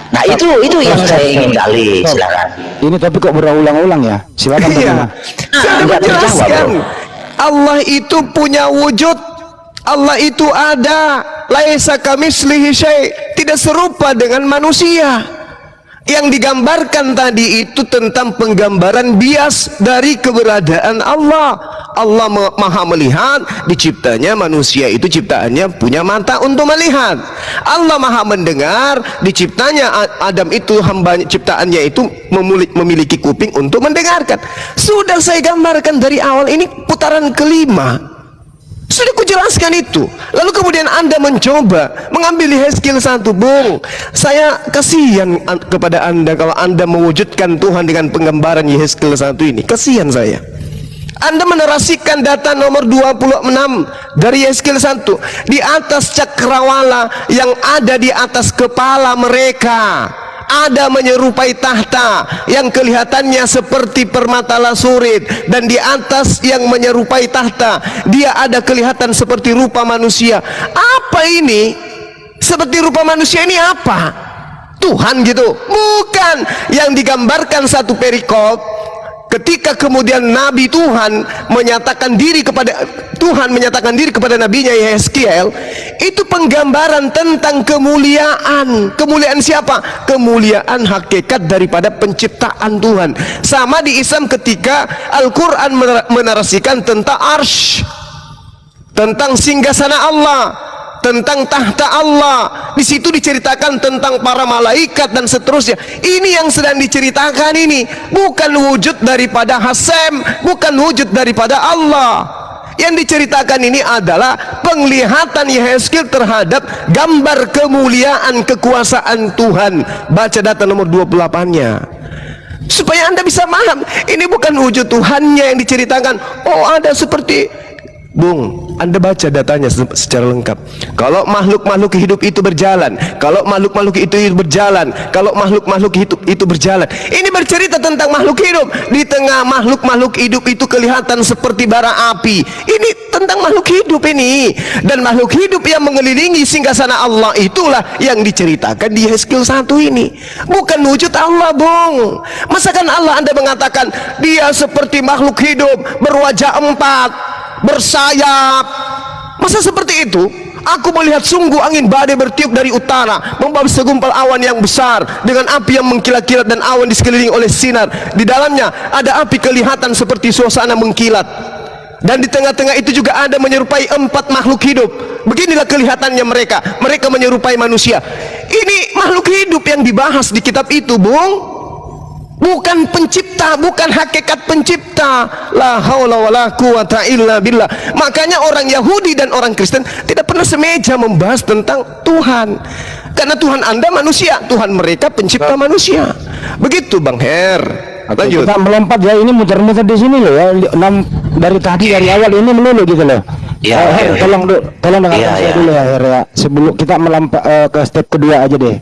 Nah, itu yang saya ingin gali. Silakan. Ini tapi kok berulang-ulang ya? Silakan. Iya. Saya Nggak terjawab, menjelaskan. bro. Allah itu punya wujud. Allah itu ada. Laisa kamitslihi syai'. Tidak serupa dengan manusia. Yang digambarkan tadi itu tentang penggambaran bias dari keberadaan Allah. Allah maha melihat, diciptanya manusia itu ciptaannya punya mata untuk melihat. Allah maha mendengar, diciptanya Adam itu hamba ciptaannya itu memiliki kuping untuk mendengarkan. Sudah saya gambarkan dari awal, ini putaran kelima. Sudah kujelaskan itu. Lalu kemudian Anda mencoba mengambil Yehezkiel 1, Bung. Saya kasihan kepada Anda kalau Anda mewujudkan Tuhan dengan penggambaran Yehezkiel 1 ini. Kasihan saya. Anda menerasikan data nomor 26 dari Yehezkiel 1 di atas cakrawala yang ada di atas kepala mereka. Ada menyerupai tahta yang kelihatannya seperti permata lasurit, dan di atas yang menyerupai tahta dia ada kelihatan seperti rupa manusia. Apa ini? Seperti rupa manusia ini apa? Tuhan gitu? Bukan. Yang digambarkan satu perikop ketika kemudian Nabi Tuhan menyatakan diri kepada nabinya Yehezkiel, itu penggambaran tentang kemuliaan. Kemuliaan siapa? Kemuliaan hakikat daripada penciptaan Tuhan. Sama di Islam ketika Al-Quran menarasikan tentang arsy, tentang singgasana Allah, tentang tahta Allah. Di situ diceritakan tentang para malaikat dan seterusnya. Ini yang sedang diceritakan ini, bukan wujud daripada Hasem, bukan wujud daripada Allah. Yang diceritakan ini adalah penglihatan Yehezkiel terhadap gambar kemuliaan kekuasaan Tuhan. Baca data nomor 28-nya supaya Anda bisa paham. Ini bukan wujud Tuhannya yang diceritakan. Oh, ada seperti, Bung, Anda baca datanya secara lengkap. Kalau makhluk-makhluk hidup itu berjalan, kalau makhluk-makhluk itu berjalan, kalau makhluk-makhluk itu berjalan. Ini bercerita tentang makhluk hidup. Di tengah makhluk-makhluk hidup itu kelihatan seperti bara api. Ini tentang makhluk hidup ini. Dan makhluk hidup yang mengelilingi singgasana Allah itulah yang diceritakan di Yehezkiel 1 ini. Bukan wujud Allah, Bung. Masakan Allah Anda mengatakan dia seperti makhluk hidup berwajah 4, bersayap? Masa seperti itu? Aku melihat sungguh angin badai bertiup dari utara, membawa segumpal awan yang besar dengan api yang mengkilat-kilat, dan awan di sekeliling oleh sinar. Di dalamnya ada api kelihatan seperti suasana mengkilat, dan di tengah-tengah itu juga ada menyerupai 4 makhluk hidup. Beginilah kelihatannya mereka. Mereka menyerupai manusia. Ini makhluk hidup yang dibahas di kitab itu, Bung. Bukan pencipta, bukan hakikat pencipta. La haula wala quwata illa billah. Makanya orang Yahudi dan orang Kristen tidak pernah semeja membahas tentang Tuhan, karena Tuhan Anda manusia, Tuhan mereka pencipta manusia. Begitu, Bang Her. Lanjut. Kita melompat ya, ini muter-muter di sini loh ya. Dari tadi, dari awal ini melulu gitu loh. Ya, Her, tolong dengarkan saya dulu ya, Her, ya. Sebelum kita melompat ke step kedua aja deh.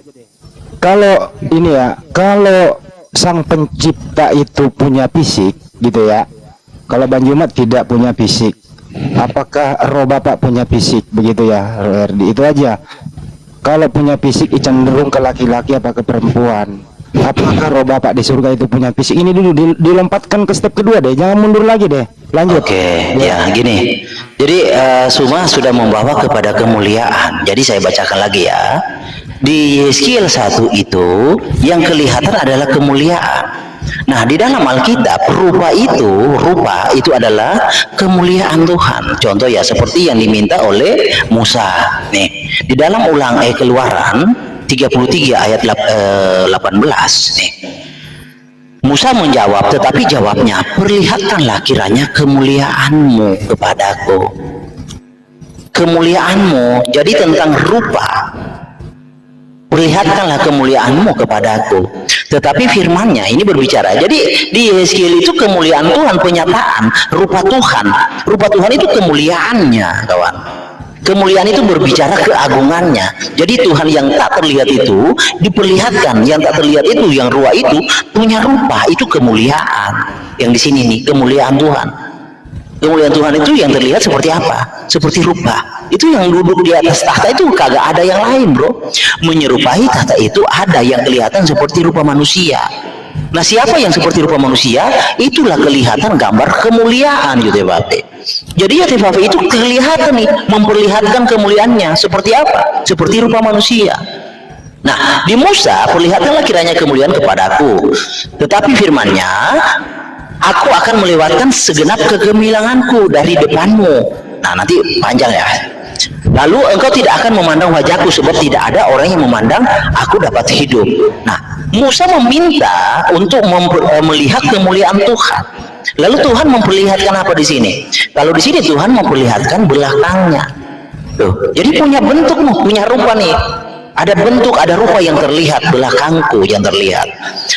Kalau ini ya, kalau sang pencipta itu punya fisik gitu ya, kalau Bang Jumat tidak punya fisik, apakah roh Bapak punya fisik? Begitu ya, Herdi. Itu aja. Kalau punya fisik cenderung ke laki-laki apa ke perempuan? Apakah roh Bapak di surga itu punya fisik? Ini dulu dilompatkan ke step kedua deh, jangan mundur lagi deh. Lanjut. Oke, ya gini. Jadi Suma sudah membawa kepada kemuliaan. Jadi saya bacakan lagi ya. Di Yehezkiel 1 itu yang kelihatan adalah kemuliaan. Nah, di dalam Alkitab rupa itu adalah kemuliaan Tuhan. Contoh ya seperti yang diminta oleh Musa. Nih, di dalam Keluaran 33 ayat 18 nih. Musa menjawab, tetapi jawabnya, perlihatkanlah kiranya kemuliaanmu kepadaku. Kemuliaanmu, jadi tentang rupa. Perlihatkanlah kemuliaanmu kepadaku. Tetapi firmannya ini berbicara, jadi di Yehezkiel itu kemuliaan Tuhan, penyataan rupa Tuhan. Rupa Tuhan itu kemuliaannya, kawan. Kemuliaan itu berbicara keagungannya. Jadi Tuhan yang tak terlihat itu diperlihatkan, yang tak terlihat itu, yang rupa itu punya rupa, itu kemuliaan. Yang di sini nih kemuliaan Tuhan. Kemuliaan Tuhan itu yang terlihat seperti apa? Seperti rupa. Itu yang duduk di atas tahta itu kagak ada yang lain, bro. Menyerupai tahta itu ada yang kelihatan seperti rupa manusia. Nah, siapa yang seperti rupa manusia? Itulah kelihatan gambar kemuliaan gitu ya, Bapak. Jadi ya Bapak itu kelihatan nih, memperlihatkan kemuliaannya seperti apa? Seperti rupa manusia. Nah, di Musa, perlihatkanlah kiranya kemuliaan kepadaku. Tetapi firman-Nya, aku akan melewatkan segenap kegemilanganku dari depanmu. Nah, nanti panjang ya. Lalu engkau tidak akan memandang wajahku, sebab tidak ada orang yang memandang aku dapat hidup. Nah, Musa meminta untuk melihat kemuliaan Tuhan. Lalu Tuhan memperlihatkan apa di sini? Kalau di sini Tuhan memperlihatkan belakangnya. Tuh, jadi punya bentuk, punya rupa nih. Ada bentuk, ada rupa yang terlihat, belakangku yang terlihat.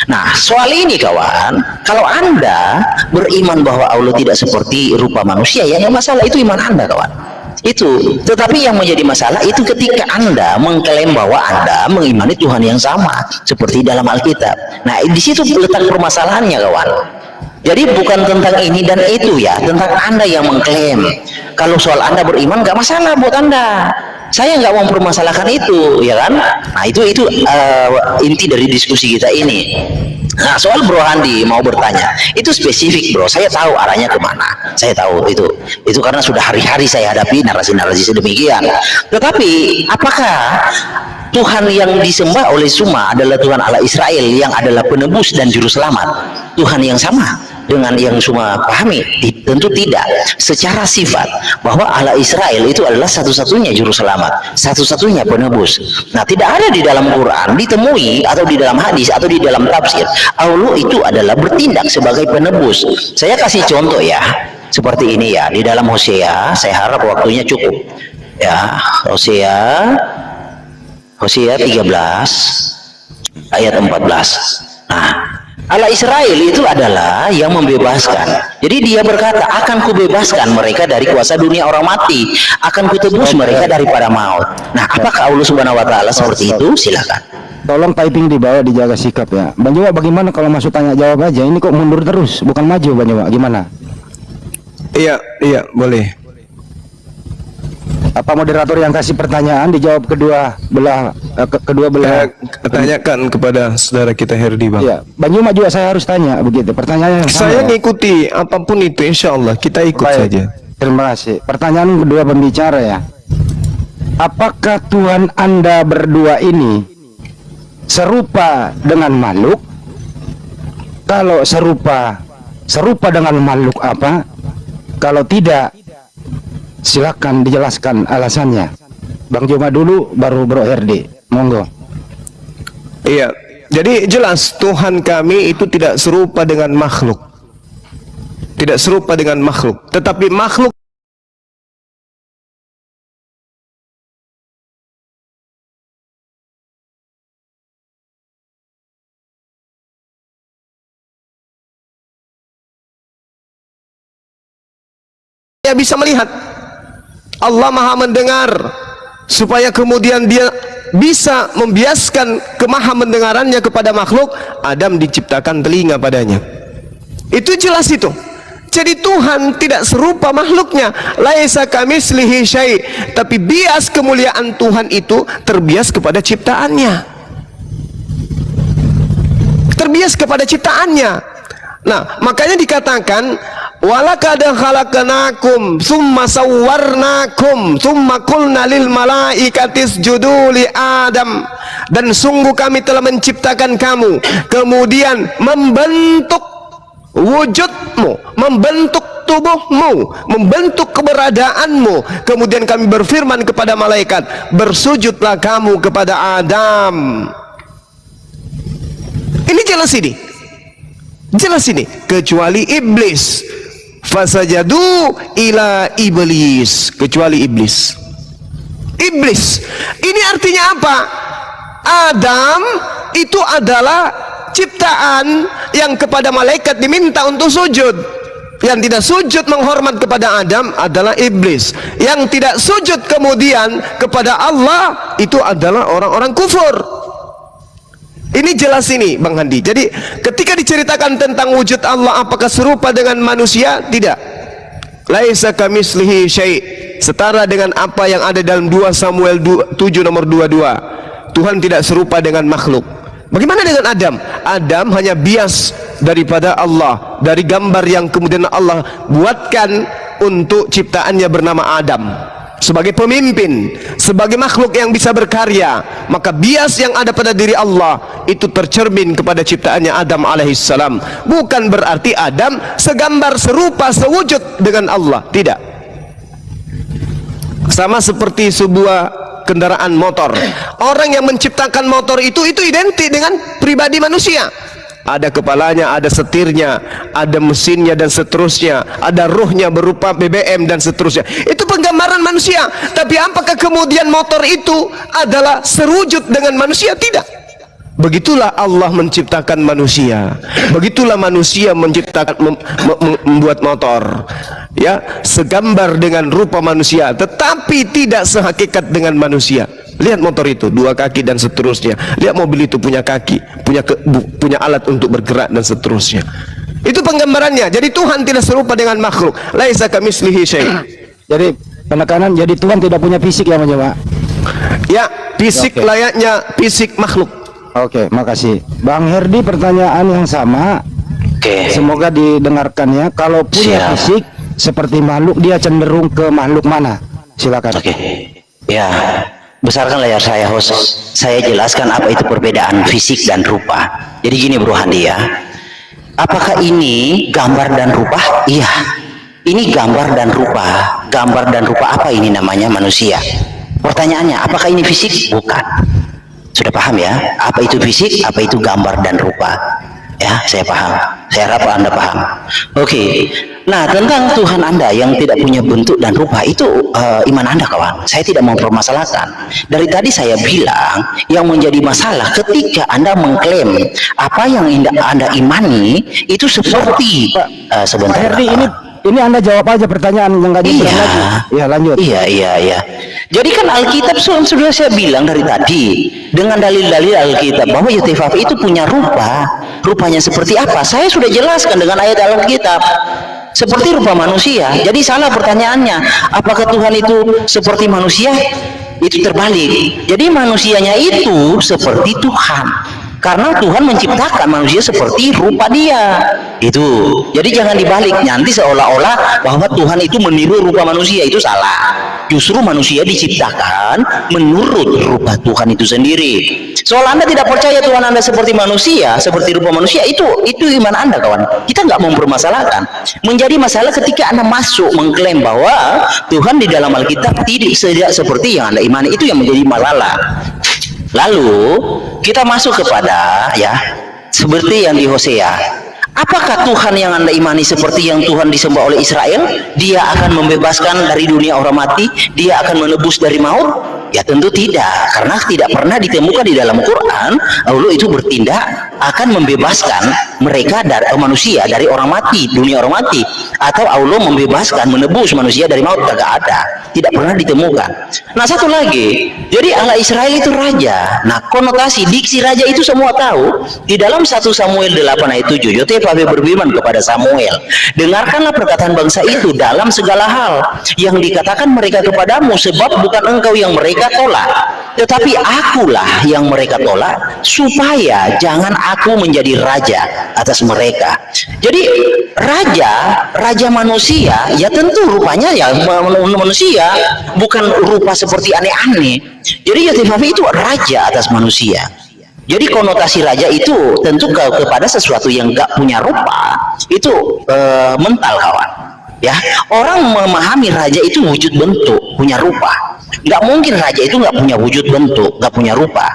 Nah, soal ini kawan, kalau Anda beriman bahwa Allah tidak seperti rupa manusia, ya nggak masalah, itu iman Anda kawan. Itu, tetapi yang menjadi masalah itu ketika Anda mengklaim bahwa Anda mengimani Tuhan yang sama seperti dalam Alkitab. Nah, di situ letak permasalahannya kawan. Jadi bukan tentang ini dan itu ya, tentang Anda yang mengklaim. Kalau soal Anda beriman nggak masalah buat Anda. Saya nggak mau mempermasalahkan itu, ya kan? Nah, itu inti dari diskusi kita ini. Nah, soal Bro Handi mau bertanya, itu spesifik bro. Saya tahu arahnya kemana. Saya tahu itu karena sudah hari-hari saya hadapi narasi-narasi sedemikian. Tetapi apakah Tuhan yang disembah oleh Suma adalah Tuhan Allah Israel yang adalah penebus dan juru selamat? Tuhan yang sama dengan yang Suma pahami? Tentu tidak. Secara sifat bahwa Allah Israel itu adalah satu-satunya juru selamat, satu-satunya penebus. Nah, tidak ada di dalam Quran ditemui atau di dalam hadis atau di dalam tafsir Allah itu adalah bertindak sebagai penebus. Saya kasih contoh ya, seperti ini ya, di dalam Hosea, saya harap waktunya cukup ya. Hosea 13 ayat 14. Nah, Allah Israel itu adalah yang membebaskan. Jadi dia berkata, akan kubebaskan mereka dari kuasa dunia orang mati, akan kutebus mereka daripada maut. Nah, apakah Allah Subhanahu wa taala seperti itu? Silakan. Tolong typing di bawah, dijaga sikap ya. Bang Jawa, bagaimana kalau masuk tanya jawab aja? Ini kok mundur terus, bukan maju Bang Jawa. Gimana? Iya, boleh. Apa moderator yang kasih pertanyaan dijawab kedua belah? Tanyakan kepada saudara kita Herdi, Bang. Iya, Bang Juma juga saya harus tanya begitu. Pertanyaan yang sama. Saya ngikuti apapun itu, insya Allah kita ikut Baik, saja. terima kasih. Pertanyaan kedua pembicara ya. Apakah Tuhan Anda berdua ini serupa dengan makhluk? Kalau serupa dengan makhluk apa? Kalau tidak, silakan dijelaskan alasannya. Bang Juma dulu, baru Bro Herdi. Monggo. Iya, jadi jelas Tuhan kami itu tidak serupa dengan makhluk. Tidak serupa dengan makhluk, tetapi makhluk bisa melihat. Allah Maha mendengar, supaya kemudian dia bisa membiaskan kemaha mendengarannya kepada makhluk. Adam diciptakan telinga padanya. Itu jelas itu. Jadi Tuhan tidak serupa makhluknya. Laisa kamitslihi syai'. Tapi bias kemuliaan Tuhan itu terbias kepada ciptaannya. Terbias kepada ciptaannya. Nah, makanya dikatakan walaqad khalaqnakum tsumma sawwarnakum tsumma qulna lil malaikati isjudu li Adam. Dan sungguh kami telah menciptakan kamu, kemudian membentuk wujudmu, membentuk tubuhmu, membentuk keberadaanmu, kemudian kami berfirman kepada malaikat, bersujudlah kamu kepada Adam. Ini jelas ini. Jelas ini, kecuali iblis. Fasajadu ila iblis, kecuali iblis. Iblis. Ini artinya apa? Adam itu adalah ciptaan yang kepada malaikat diminta untuk sujud. Yang tidak sujud menghormat kepada Adam adalah iblis. Yang tidak sujud kemudian kepada Allah itu adalah orang-orang kufur. Ini jelas ini Bang Handi. Jadi ketika diceritakan tentang wujud Allah apakah serupa dengan manusia? Tidak. Laisa kamitslihi syai', setara dengan apa yang ada dalam 2 Samuel 7 nomor 22. Tuhan tidak serupa dengan makhluk. Bagaimana dengan Adam? Adam hanya bias daripada Allah, dari gambar yang kemudian Allah buatkan untuk ciptaannya bernama Adam. Sebagai pemimpin, sebagai makhluk yang bisa berkarya, maka bias yang ada pada diri Allah itu tercermin kepada ciptaannya Adam alaihissalam. Bukan berarti Adam segambar, serupa, sewujud dengan Allah, tidak. Sama seperti sebuah kendaraan motor. Orang yang menciptakan motor itu identik dengan pribadi manusia. Ada kepalanya, ada setirnya, ada mesinnya dan seterusnya, ada ruhnya berupa BBM dan seterusnya. Itu penggambaran manusia. Tapi apakah kemudian motor itu adalah serujud dengan manusia? Tidak. Begitulah Allah menciptakan manusia. Begitulah manusia menciptakan membuat motor. Ya, segambar dengan rupa manusia, tetapi tidak sehakikat dengan manusia. Lihat motor itu, 2 kaki dan seterusnya. Lihat mobil itu punya kaki, punya alat untuk bergerak dan seterusnya. Itu penggambarannya. Jadi Tuhan tidak serupa dengan makhluk. Laisa kamitslihi syai'. Jadi penekanan, jadi Tuhan tidak punya fisik ya Pak? Ya, fisik Oke. layaknya fisik makhluk. Oke, makasih. Bang Herdi, pertanyaan yang sama. Oke. Semoga didengarkannya. Kalau punya Siap. fisik seperti makhluk, dia cenderung ke makhluk mana? Silakan. Oke. Ya. Besarkan layar saya, host. Saya jelaskan apa itu perbedaan fisik dan rupa. Jadi gini Bro Handi ya. Apakah ini gambar dan rupa? Iya. Ini gambar dan rupa. Gambar dan rupa apa ini namanya? Manusia. Pertanyaannya, apakah ini fisik? Bukan. Sudah paham ya? Apa itu fisik? Apa itu gambar dan rupa? Ya, saya paham. Saya harap Anda paham. Oke. Nah, tentang Tuhan Anda yang tidak punya bentuk dan rupa, itu iman Anda, kawan. Saya tidak mau permasalahkan. Dari tadi saya bilang, yang menjadi masalah ketika Anda mengklaim apa yang Anda imani itu seperti Pak sebentar. Herdi, ini Anda jawab aja pertanyaan yang nggak diulang lagi. Ya, lanjut. Iya. Jadi kan Alkitab sudah saya bilang dari tadi dengan dalil-dalil Alkitab bahwa Yotefaf itu punya rupa. Rupanya seperti apa? Saya sudah jelaskan dengan ayat Alkitab. Seperti rupa manusia. Jadi salah pertanyaannya, apakah Tuhan itu seperti manusia? Itu terbalik. Jadi manusianya itu seperti Tuhan. Karena Tuhan menciptakan manusia seperti rupa Dia. Itu. Jadi jangan dibalik, nanti seolah-olah bahwa Tuhan itu meniru rupa manusia. Itu salah. Justru manusia diciptakan menurut rupa Tuhan itu sendiri. Soal Anda tidak percaya Tuhan Anda seperti manusia, seperti rupa manusia, itu iman Anda, kawan. Kita nggak mempermasalahkan. Menjadi masalah ketika Anda masuk mengklaim bahwa Tuhan di dalam Alkitab tidak seperti yang Anda imani. Itu yang menjadi masalah. Lalu kita masuk kepada ya seperti yang di Hosea. Apakah Tuhan yang Anda imani seperti yang Tuhan disembah oleh Israel? Dia akan membebaskan dari dunia orang mati, dia akan menebus dari maut? Ya tentu tidak, karena tidak pernah ditemukan di dalam Quran Allah itu bertindak akan membebaskan mereka dari manusia dari orang mati, dunia orang mati, atau Allah membebaskan, menebus manusia dari maut. Tidak ada, tidak pernah ditemukan. Nah, satu lagi, jadi Allah Israel itu raja. Nah, konotasi diksi raja itu semua tahu. Di dalam 1 Samuel 8 ayat 7, Yotefaf berfirman kepada Samuel, dengarkanlah perkataan bangsa itu dalam segala hal yang dikatakan mereka kepadamu, sebab bukan engkau yang mereka tolak, tetapi akulah yang mereka tolak, supaya jangan aku menjadi raja atas mereka. Jadi raja manusia, ya tentu rupanya ya manusia, bukan rupa seperti aneh-aneh. Jadi Yotefaf itu raja atas manusia. Jadi konotasi raja itu tentu kepada sesuatu yang gak punya rupa, itu mental, kawan. Ya, orang memahami raja itu wujud bentuk, punya rupa. Nggak mungkin raja itu nggak punya wujud bentuk, nggak punya rupa.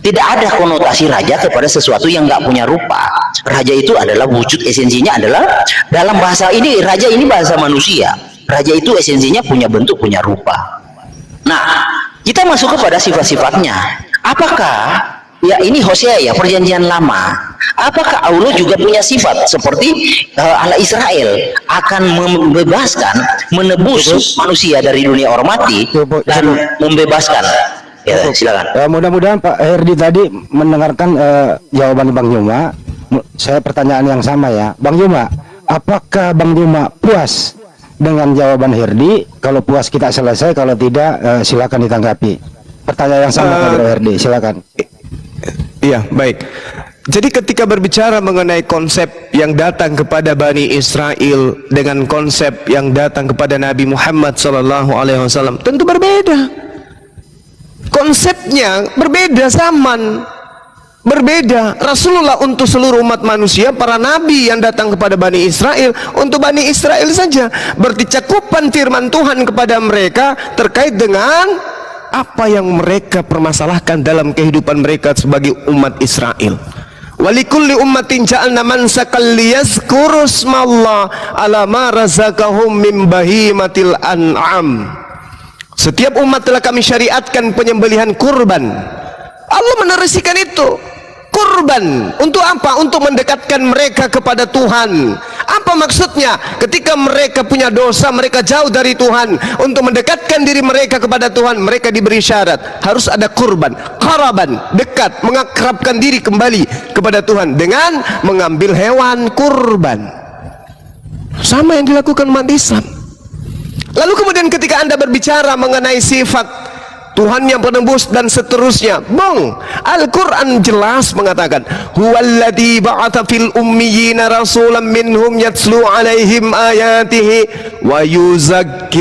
Tidak ada konotasi raja kepada sesuatu yang nggak punya rupa. Raja itu adalah wujud, esensinya adalah dalam bahasa ini, raja ini bahasa manusia. Raja itu esensinya punya bentuk, punya rupa. Nah, kita masuk kepada sifat-sifatnya. Apakah ya ini Hosea ya, perjanjian lama. Apakah Allah juga punya sifat seperti Allah Israel akan membebaskan, menebus manusia dari dunia orang mati dan membebaskan? Ya, silakan. Mudah-mudahan Pak Herdi tadi mendengarkan jawaban Bang Juma. Saya pertanyaan yang sama ya, Bang Juma. Apakah Bang Juma puas dengan jawaban Herdi. Kalau puas kita selesai, kalau tidak silakan ditanggapi. Pertanyaan yang sama kepada Herdi, silakan. Iya, baik. Jadi ketika berbicara mengenai konsep yang datang kepada Bani Israel dengan konsep yang datang kepada Nabi Muhammad SAW, tentu berbeda. Konsepnya berbeda, zaman berbeda. Rasulullah untuk seluruh umat manusia, para nabi yang datang kepada Bani Israel untuk Bani Israel saja. Berarti cakupan firman Tuhan kepada mereka terkait dengan apa yang mereka permasalahkan dalam kehidupan mereka sebagai umat Israel. Walikulli ummatin ja'alna mansakal liyazkuru ismallah ala ma razaqahum min bahimatil an'am. Setiap umat telah kami syariatkan penyembelihan kurban. Allah menerisikan itu. Kurban untuk apa? Untuk mendekatkan mereka kepada Tuhan. Apa maksudnya? Ketika mereka punya dosa, mereka jauh dari Tuhan. Untuk mendekatkan diri mereka kepada Tuhan, mereka diberi syarat harus ada kurban, qaraban, dekat, mengakrabkan diri kembali kepada Tuhan dengan mengambil hewan kurban. Sama yang dilakukan umat Islam. Lalu kemudian ketika Anda berbicara mengenai sifat Tuhan yang penebus dan seterusnya, Al-Quran jelas mengatakan, huwallazi ba'atha fil ummiyina rasulan minhum yatslu alaihim ayatihi wa yuzakkihim.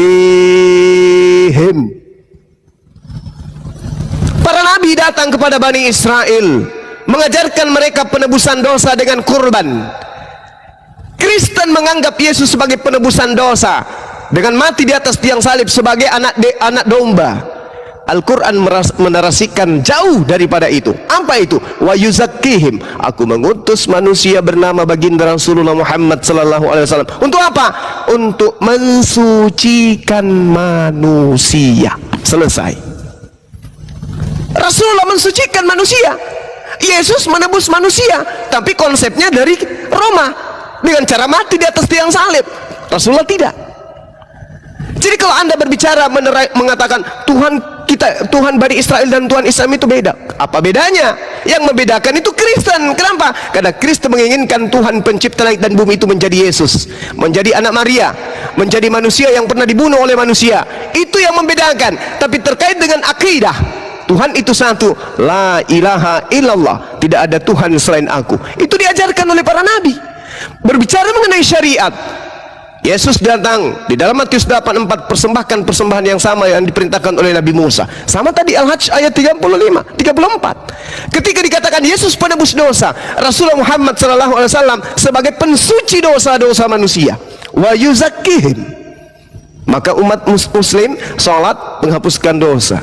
Para nabi datang kepada Bani Israel, mengajarkan mereka penebusan dosa dengan kurban. Kristen menganggap Yesus sebagai penebusan dosa dengan mati di atas tiang salib sebagai anak domba. Al-Quran menarasikan jauh daripada itu. Apa itu? Wa yuzakkihim. Aku mengutus manusia bernama baginda Rasulullah Muhammad sallallahu alaihi wasallam. Untuk apa? Untuk mensucikan manusia. Selesai. Rasulullah mensucikan manusia. Yesus menebus manusia, tapi konsepnya dari Roma dengan cara mati di atas tiang salib. Rasulullah tidak. Jadi kalau Anda berbicara mengatakan Tuhan Bani Israel dan Tuhan Islam itu beda, apa bedanya? Yang membedakan itu Kristen. Kenapa? Karena Kristen menginginkan Tuhan pencipta langit dan bumi itu menjadi Yesus, menjadi anak Maria, menjadi manusia yang pernah dibunuh oleh manusia. Itu yang membedakan. Tapi terkait dengan akidah, Tuhan itu satu, la ilaha illallah, tidak ada Tuhan selain aku. Itu diajarkan oleh para nabi. Berbicara mengenai syariat, Yesus datang di dalam Matius 8:4, persembahkan persembahan yang sama yang diperintahkan oleh Nabi Musa. Sama tadi Al-Hajj ayat 34. Ketika dikatakan Yesus penebus dosa, Rasulullah Muhammad SAW sebagai pensuci dosa-dosa manusia. Wa yuzakkihim. Maka umat muslim salat menghapuskan dosa,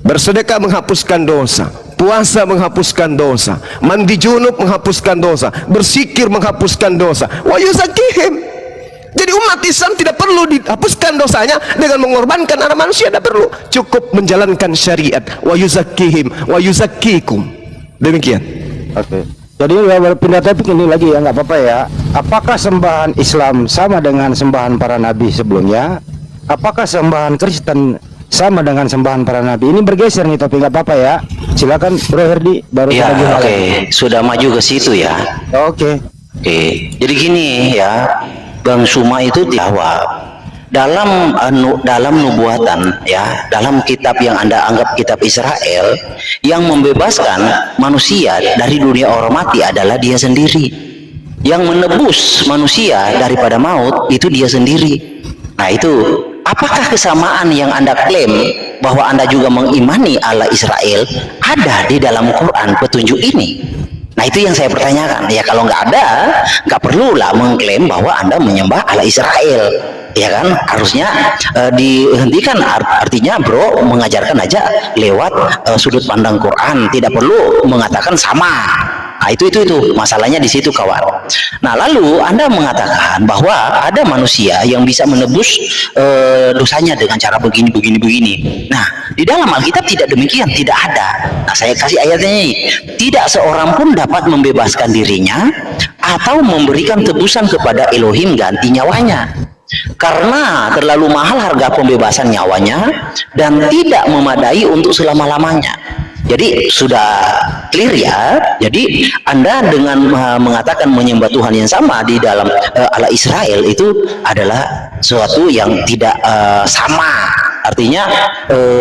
bersedekah menghapuskan dosa, puasa menghapuskan dosa, mandi junub menghapuskan dosa, bersikir menghapuskan dosa. Wa yuzakkihim. Jadi umat Islam tidak perlu dihapuskan dosanya dengan mengorbankan anak manusia, tidak perlu, cukup menjalankan syariat. Wa yuzakkihim wa yuzakkikum. Demikian. Oke. Jadi pindah topik ini lagi ya, nggak apa-apa ya. Apakah sembahan Islam sama dengan sembahan para nabi sebelumnya? Apakah sembahan Kristen sama dengan sembahan para nabi? Ini bergeser nih topik, nggak apa-apa ya. Silakan Bro Herdi, baru ya. Oke, sudah maju ke situ ya. Oke. Jadi gini ya, Bang Suma itu bahwa dalam nubuatan ya, dalam kitab yang Anda anggap kitab Israel, yang membebaskan manusia dari dunia orang mati adalah dia sendiri. Yang menebus manusia daripada maut itu dia sendiri. Nah itu, apakah kesamaan yang Anda klaim bahwa Anda juga mengimani Allah Israel ada di dalam Quran petunjuk ini? Nah itu yang saya pertanyakan. Ya kalau nggak ada, nggak perlulah mengklaim bahwa Anda menyembah Allah Israel, ya kan? Harusnya dihentikan. Artinya bro mengajarkan aja lewat sudut pandang Quran, tidak perlu mengatakan sama. Nah itu masalahnya di situ kawan. Nah lalu Anda mengatakan bahwa ada manusia yang bisa menebus dosanya dengan cara begini. Nah di dalam Alkitab tidak demikian, tidak ada. Nah saya kasih ayatnya ini, tidak seorang pun dapat membebaskan dirinya atau memberikan tebusan kepada Elohim ganti nyawanya, karena terlalu mahal harga pembebasan nyawanya dan tidak memadai untuk selama-lamanya. Jadi sudah clear ya. Jadi Anda dengan mengatakan menyembah Tuhan yang sama di dalam ala Israel itu adalah suatu yang tidak sama. Artinya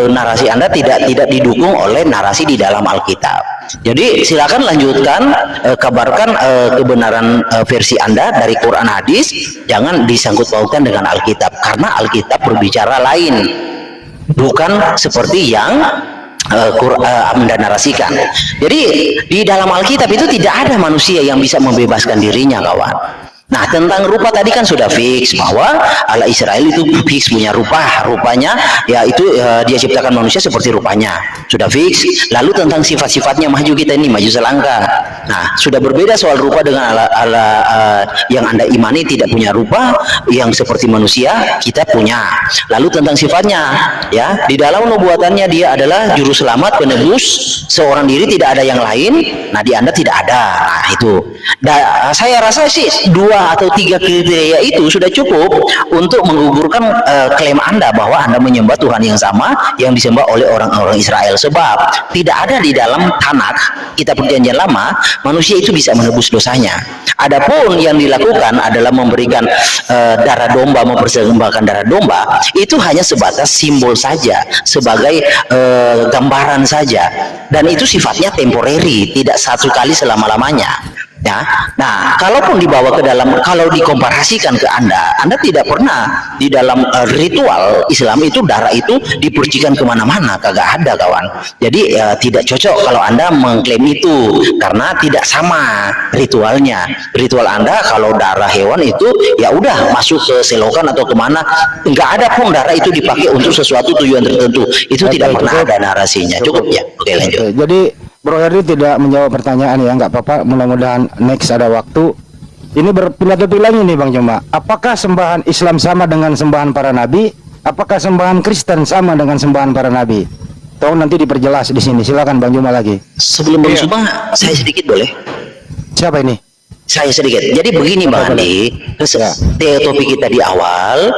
narasi Anda tidak didukung oleh narasi di dalam Alkitab. Jadi silakan lanjutkan, kabarkan kebenaran versi Anda dari Quran hadis, jangan disangkut pautkan dengan Alkitab, karena Alkitab berbicara lain, bukan seperti yang Anda narasikan. Jadi di dalam Alkitab itu tidak ada manusia yang bisa membebaskan dirinya, kawan. Nah, tentang rupa tadi kan sudah fix bahwa Allah Israel itu fix punya rupanya yaitu dia ciptakan manusia seperti rupanya, sudah fix. Lalu tentang sifat-sifatnya maju kita ini maju selangkah. Nah, sudah berbeda soal rupa dengan Allah yang Anda imani tidak punya rupa yang seperti manusia, kita punya. Lalu tentang sifatnya, ya, di dalam nubuatannya dia adalah juru selamat, penebus seorang diri, tidak ada yang lain. Nah, di Anda tidak ada. Nah, itu. Saya rasa sih 2 atau 3 kriteria itu sudah cukup untuk menggugurkan klaim Anda bahwa Anda menyembah Tuhan yang sama yang disembah oleh orang-orang Israel. Sebab tidak ada di dalam Tanakh, kitab Perjanjian Lama, manusia itu bisa menebus dosanya. Adapun yang dilakukan adalah memberikan darah domba, mempersembahkan darah domba, itu hanya sebatas simbol saja, sebagai gambaran saja, dan itu sifatnya temporary, tidak satu kali selama-lamanya. Ya, nah, kalaupun dibawa ke dalam, kalau dikomparasikan ke Anda tidak pernah di dalam ritual Islam itu darah itu dipercikan kemana-mana, kagak ada, kawan. Jadi tidak cocok kalau Anda mengklaim itu, karena tidak sama ritualnya. Ritual Anda kalau darah hewan itu ya udah masuk ke selokan atau kemana, nggak ada pun darah itu dipakai untuk sesuatu tujuan tertentu. Itu tidak pernah ada narasinya. Cukup ya. Oke, lanjut. Jadi Bro Herdi tidak menjawab pertanyaan ya, nggak apa-apa, mudah-mudahan next ada waktu. Ini berpindah topik lagi nih Bang Joma. Apakah sembahan Islam sama dengan sembahan para nabi? Apakah sembahan Kristen sama dengan sembahan para nabi? Tolong nanti diperjelas di sini. Silakan Bang Joma lagi. Sebelum Bang Joma, saya sedikit boleh? Siapa ini? Saya sedikit. Jadi begini Bang Andi, topik kita di awal,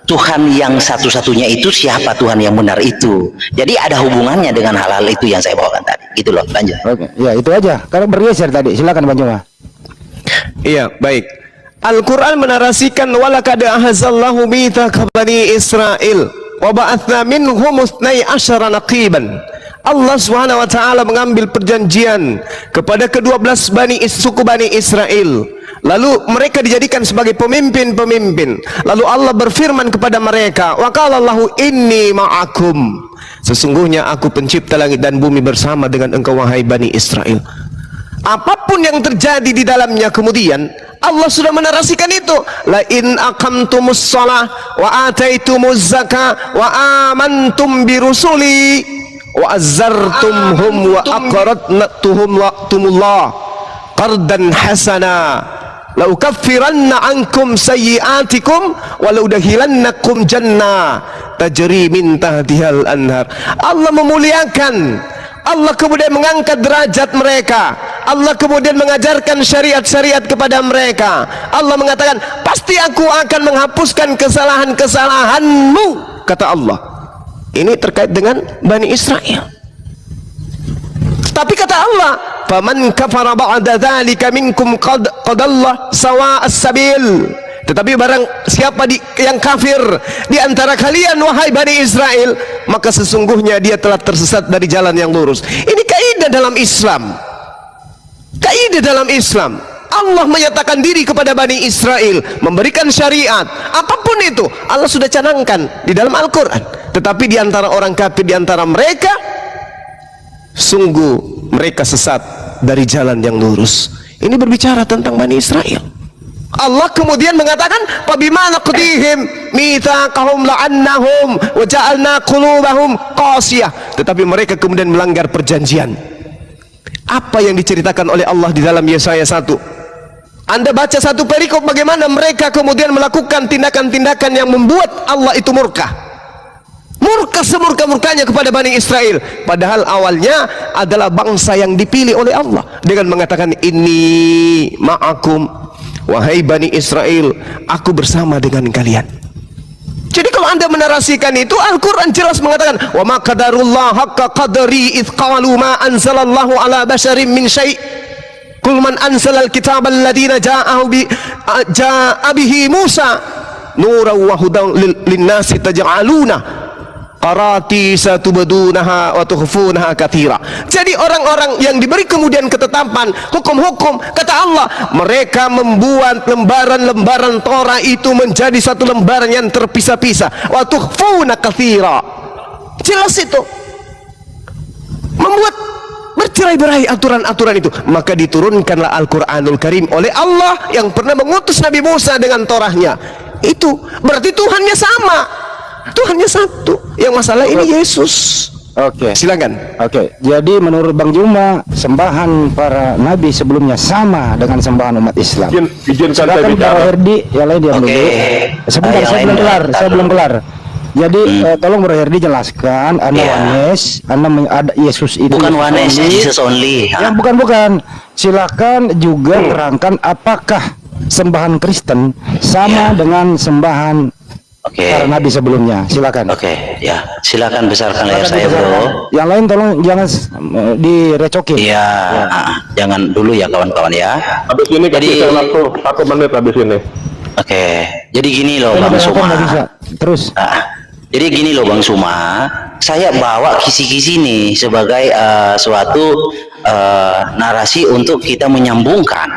Tuhan yang satu-satunya itu siapa Tuhan yang benar itu. Jadi ada hubungannya dengan hal-hal itu yang saya bawakan tadi. Gitu loh, lanjut. Oke, ya itu aja. Kalau bergeser tadi, silakan Bang Joma. Iya, baik. Al-Quran menarasikan walaqad ahazallahu mitsaka bani Israil wa ba'atsna minhum 12 naqiban. Allah Subhanahu wa taala mengambil perjanjian kepada ke-12 suku Bani Israel. Lalu mereka dijadikan sebagai pemimpin-pemimpin. Lalu Allah berfirman kepada mereka, wa qala Allahu inni ma'akum. Sesungguhnya aku pencipta langit dan bumi bersama dengan engkau wahai Bani Israel. Apapun yang terjadi di dalamnya kemudian Allah sudah menarasikan itu. La in aqamtumus shalah wa ataitumuz zakah wa amantum bi rusuli wa azzartumhum wa aqradtuhum waqtumullah qardan hasana la ukaffiranna ankum sayyi'atikum wa la udkhilannakum jannah tajri min tahtihal anhar. Allah memuliakan, Allah kemudian mengangkat derajat mereka, Allah kemudian mengajarkan syariat-syariat kepada mereka. Allah mengatakan, pasti aku akan menghapuskan kesalahan-kesalahanmu, kata Allah. Ini terkait dengan Bani Israel. Tapi kata Allah, faman kafara ba'da dzalika minkum qadallah sawa'as sabil. Tetapi barang siapa yang kafir di antara kalian wahai Bani Israel, maka sesungguhnya dia telah tersesat dari jalan yang lurus. Ini kaidah dalam Islam. Kaidah dalam Islam. Allah menyatakan diri kepada Bani Israel, memberikan syariat, apapun itu Allah sudah canangkan di dalam Al-Quran. Tetapi di antara orang kafir, di antara mereka, sungguh mereka sesat dari jalan yang lurus. Ini berbicara tentang Bani Israel. Allah kemudian mengatakan, "Fabima naqdihim mitsaqahum la'annahum wa ja'alna qulubahum qasiyah." Tetapi mereka kemudian melanggar perjanjian. Apa yang diceritakan oleh Allah di dalam Yesaya 1? Anda baca satu perikop bagaimana mereka kemudian melakukan tindakan-tindakan yang membuat Allah itu murka. Murka semurka-murkanya kepada Bani Israel. Padahal awalnya adalah bangsa yang dipilih oleh Allah dengan mengatakan, "Inni ma'akum." Wahai Bani Israel, aku bersama dengan kalian. Jadi kalau kalau Anda menarasikan itu, Al-Quran jelas mengatakan, wa ma qadarullah haqqa qadri idh qalu ma anzalallahu ala basharim min syai'. Qul man anzalal kitaba alladhina ja'a bihi Musa nuran wa hudan lin-nasi taj'aluna qarati satubdunaha wa tukhfunaha katsira. Jadi orang-orang yang diberi kemudian ketetapan hukum-hukum, kata Allah, mereka membuat lembaran-lembaran Torah itu menjadi satu lembaran yang terpisah-pisah. Wa tukhfuna katsira. Jelas itu. Membuat bercerai-berai aturan-aturan itu. Maka diturunkanlah Al-Qur'anul Karim oleh Allah yang pernah mengutus Nabi Musa dengan Torahnya. Itu berarti Tuhannya sama. Tuhannya satu. Yang masalah ini Yesus. Oke. Silakan. Oke. Jadi menurut Bang Juma, sembahan para nabi sebelumnya sama dengan sembahan umat Islam. Izinkan saya Silakan Bang bicara. Herdi, yang lain diam Oke. dulu. Sebentar, Yang saya lain belum kelar. bentar Saya belum dulu. kelar. Jadi tolong Bro Herdi jelaskan. Anda Iya. Wanes, Anda ada Yesus itu Bukan Yesus Wanes, only. Jesus only. Ya bukan. Silakan juga terangkan apakah sembahan Kristen sama dengan sembahan Oke. para nabi sebelumnya. Silakan. Oke, ya. Silakan besarkan layar Silakan saya, dibesarkan. Bro. Yang lain tolong jangan direcokin. Iya, jangan dulu ya kawan-kawan ya. Habis ini kasih Jadi- saya waktu 1 menit habis ini. Oke. Jadi gini loh Kalau Bang berapa Suma. nggak bisa. Terus. Jadi gini loh Bang Suma, saya bawa kisi-kisi nih sebagai suatu narasi untuk kita menyambungkan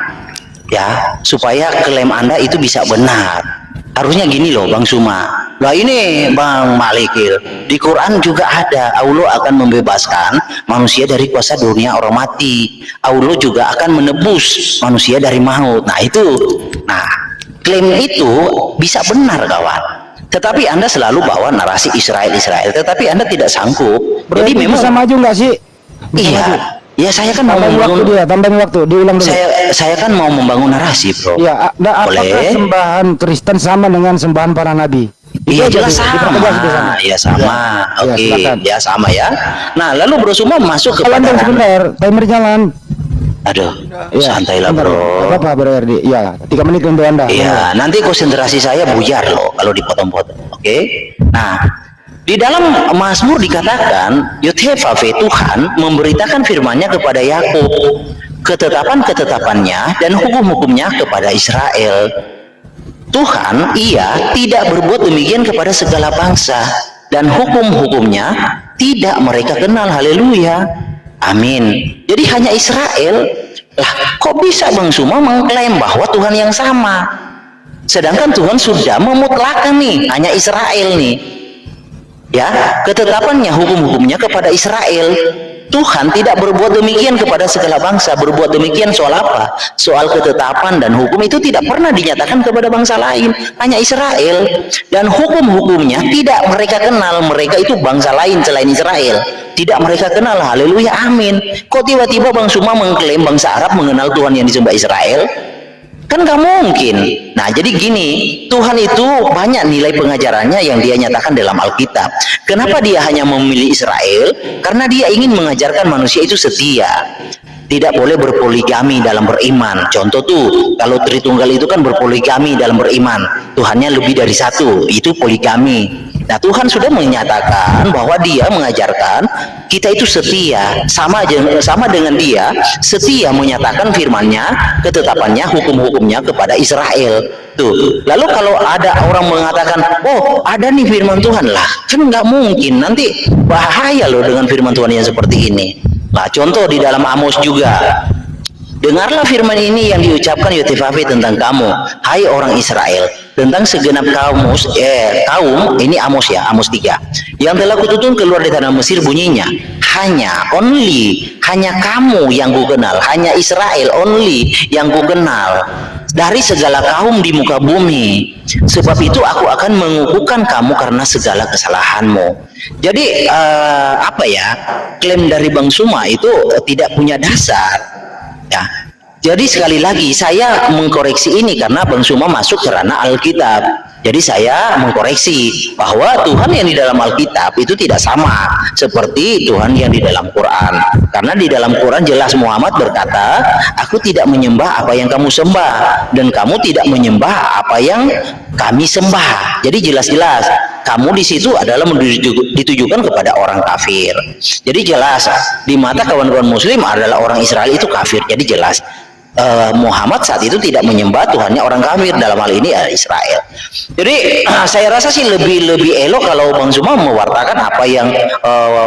ya, supaya klaim Anda itu bisa benar. Harusnya gini loh Bang Suma. Lah ini Bang Malikil, di Quran juga ada, Allah akan membebaskan manusia dari kuasa dunia orang mati. Allah juga akan menebus manusia dari maut. Nah itu, klaim itu bisa benar kawan. Tetapi Anda selalu bawa narasi Israel, tetapi Anda tidak sanggup. Berarti Jadi memang bisa maju nggak sih? Bisa maju. iya. Ya saya kan mau Tambahin waktu membangun, tambahin waktu, diulang dulu. saya kan mau membangun narasi, Bro. Ya, apakah Boleh? sembahan Kristen sama dengan sembahan para nabi? Iya Itu jelas aja, sama. dipertegas di sana. Ya sama. Ya, Oke, silakan. ya sama ya. Nah, lalu Bro Suma masuk Jalan kepada dong sebentar, timer jalan. Aduh, Ya, santailah sebentar. Bro. Nggak apa-apa Bro Herdi. Ya, 3 menit untuk Anda. Iya, nanti konsentrasi saya buyar loh kalau dipotong-potong. Oke. Nah, di dalam Mazmur dikatakan, Yud-Heh-Vav-Veh, Tuhan memberitakan firman-Nya kepada Yakub, ketetapan-ketetapannya dan hukum-hukumnya kepada Israel. Tuhan, Ia tidak berbuat demikian kepada segala bangsa, dan hukum-hukumnya tidak mereka kenal. Haleluya. Amin. Jadi hanya Israel. Lah, kok bisa Bang Suma mengklaim bahwa Tuhan yang sama? Sedangkan Tuhan sudah memutlakkan nih, hanya Israel nih. Ya, ketetapannya, hukum-hukumnya kepada Israel. Tuhan tidak berbuat demikian kepada segala bangsa. Berbuat demikian soal apa? Soal ketetapan dan hukum itu tidak pernah dinyatakan kepada bangsa lain, hanya Israel. Dan hukum-hukumnya tidak mereka kenal. Mereka itu bangsa lain selain Israel, tidak mereka kenal. Haleluya, amin. Kok tiba-tiba Bang Suma mengklaim bangsa Arab mengenal Tuhan yang disembah Israel? Kan gak mungkin. Nah, jadi gini, Tuhan itu banyak nilai pengajarannya yang dia nyatakan dalam Alkitab. Kenapa dia hanya memilih Israel? Karena dia ingin mengajarkan manusia itu setia. Tidak boleh berpoligami dalam beriman. Contoh tuh, kalau Tritunggal itu kan berpoligami dalam beriman. Tuhannya lebih dari satu, itu poligami. Nah, Tuhan sudah menyatakan bahwa dia mengajarkan kita itu setia, sama dengan dia setia menyatakan firman-Nya, ketetapannya, hukum-hukumnya kepada Israel. Tuh. Lalu kalau ada orang mengatakan, oh ada nih firman Tuhan, lah kan nggak mungkin, nanti bahaya loh dengan firman Tuhan yang seperti ini. Nah, contoh di dalam Amos juga. Dengarlah firman ini yang diucapkan Yud-Heh-Vav-Veh tentang kamu, hai orang Israel, tentang segenap kaum, ini Amos ya, Amos 3, yang telah kutuntun keluar dari tanah Mesir, bunyinya, hanya kamu yang kukenal, hanya Israel only yang kukenal dari segala kaum di muka bumi. Sebab itu aku akan mengukuhkan kamu karena segala kesalahanmu. Jadi klaim dari Bang Suma itu tidak punya dasar. Ya, jadi sekali lagi saya mengkoreksi ini karena Bang Suma masuk ke ranah Alkitab. Jadi saya mengkoreksi bahwa Tuhan yang di dalam Alkitab itu tidak sama seperti Tuhan yang di dalam Quran. Karena di dalam Quran jelas Muhammad berkata, aku tidak menyembah apa yang kamu sembah dan kamu tidak menyembah apa yang kami sembah. Jadi jelas-jelas kamu di situ adalah ditujukan kepada orang kafir. Jadi jelas di mata kawan-kawan muslim adalah orang Israel itu kafir. Jadi jelas Muhammad saat itu tidak menyembah Tuhannya orang kafir, dalam hal ini Israel. Jadi saya rasa sih lebih elok kalau Bang Suma mewartakan apa yang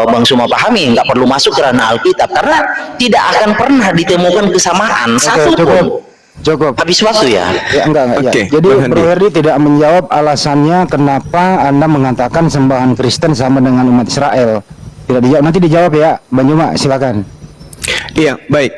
Bang Suma pahami, nggak perlu masuk ke ranah Alkitab, karena tidak akan pernah ditemukan kesamaan satu pun. Cukup. Habis waktu ya. Ya enggak. Oke, Ya. Jadi Bang Handi. Bro Herdi tidak menjawab alasannya kenapa Anda mengatakan sembahan Kristen sama dengan umat Israel. Tidak dijawab. Nanti dijawab ya, Bang Juma, silakan. Iya, baik.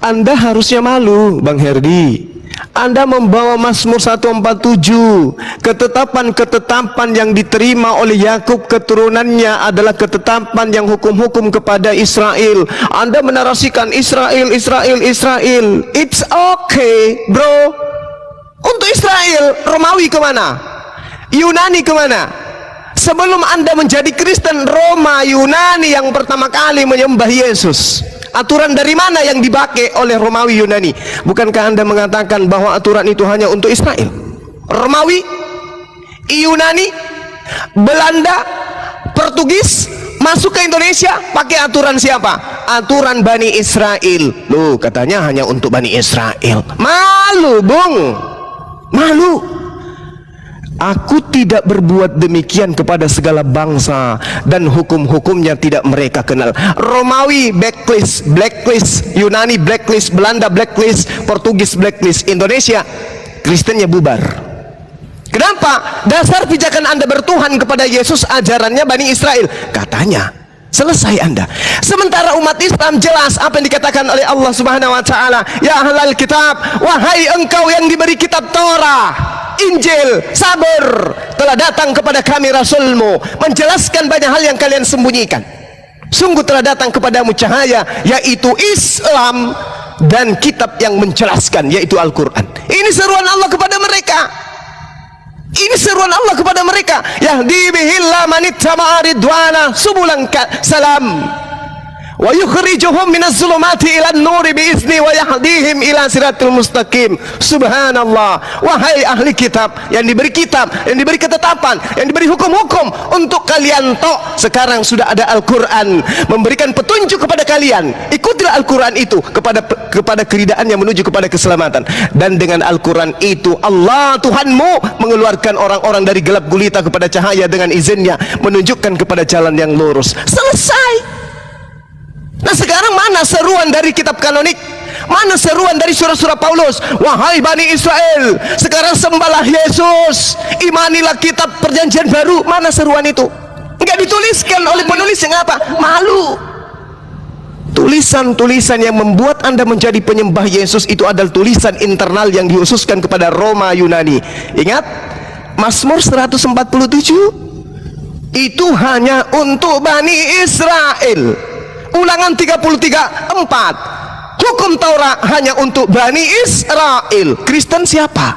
Anda harusnya malu, Bang Herdi. Anda membawa Mazmur 147, ketetapan-ketetapan yang diterima oleh Yakub keturunannya adalah ketetapan yang hukum-hukum kepada Israel. Anda menarasikan Israel. It's okay, bro. Untuk Israel, Romawi kemana? Yunani kemana? Sebelum Anda menjadi Kristen, Roma, Yunani yang pertama kali menyembah Yesus. Aturan dari mana yang dipakai oleh Romawi Yunani? Bukankah Anda mengatakan bahwa aturan itu hanya untuk Israel? Romawi, Yunani, Belanda, Portugis masuk ke Indonesia pakai aturan siapa? Aturan Bani Israel. Loh, katanya hanya untuk Bani Israel. Malu, Bung. Malu. Aku tidak berbuat demikian kepada segala bangsa, dan hukum-hukumnya tidak mereka kenal. Romawi blacklist, Yunani blacklist, Belanda blacklist, Portugis blacklist, Indonesia Kristennya bubar. Kenapa? Dasar pijakan Anda bertuhan kepada Yesus ajarannya Bani Israel, katanya. Selesai Anda. Sementara umat Islam jelas apa yang dikatakan oleh Allah Subhanahu wa taala, ya ahlal kitab, wahai engkau yang diberi kitab Torah, Injil, Sabur, telah datang kepada kami Rasulmu menjelaskan banyak hal yang kalian sembunyikan. Sungguh telah datang kepadamu cahaya, yaitu Islam, dan kitab yang menjelaskan, yaitu Al-Quran. Ini seruan Allah kepada mereka. Ini seruan Allah kepada mereka. Yahdi bihillah manittama'a ridwana subulan salam wa yukhrijuhum minaz zulumati ilan nuri biizni wa yahdihim ila siratul mustaqim. Subhanallah. Wahai ahli kitab, yang diberi kitab, yang diberi ketetapan, yang diberi hukum-hukum untuk kalian tok, sekarang sudah ada Al-Quran memberikan petunjuk kepada kalian. Ikutilah Al-Quran itu kepada keridaan yang menuju kepada keselamatan. Dan dengan Al-Quran itu Allah Tuhanmu mengeluarkan orang-orang dari gelap gulita kepada cahaya dengan izinnya, menunjukkan kepada jalan yang lurus. Selesai. Nah sekarang mana seruan dari kitab kanonik? Mana seruan dari surah-surah Paulus? Wahai Bani Israel, sekarang sembahlah Yesus, imanilah kitab perjanjian baru. Mana seruan itu? Enggak dituliskan oleh penulis yang apa? Malu. Tulisan-tulisan yang membuat Anda menjadi penyembah Yesus itu adalah tulisan internal yang dihususkan kepada Roma Yunani. Ingat, Mazmur 147 itu hanya untuk Bani Israel. Ulangan 33:4, hukum Taurat hanya untuk Bani Israel. Kristen siapa?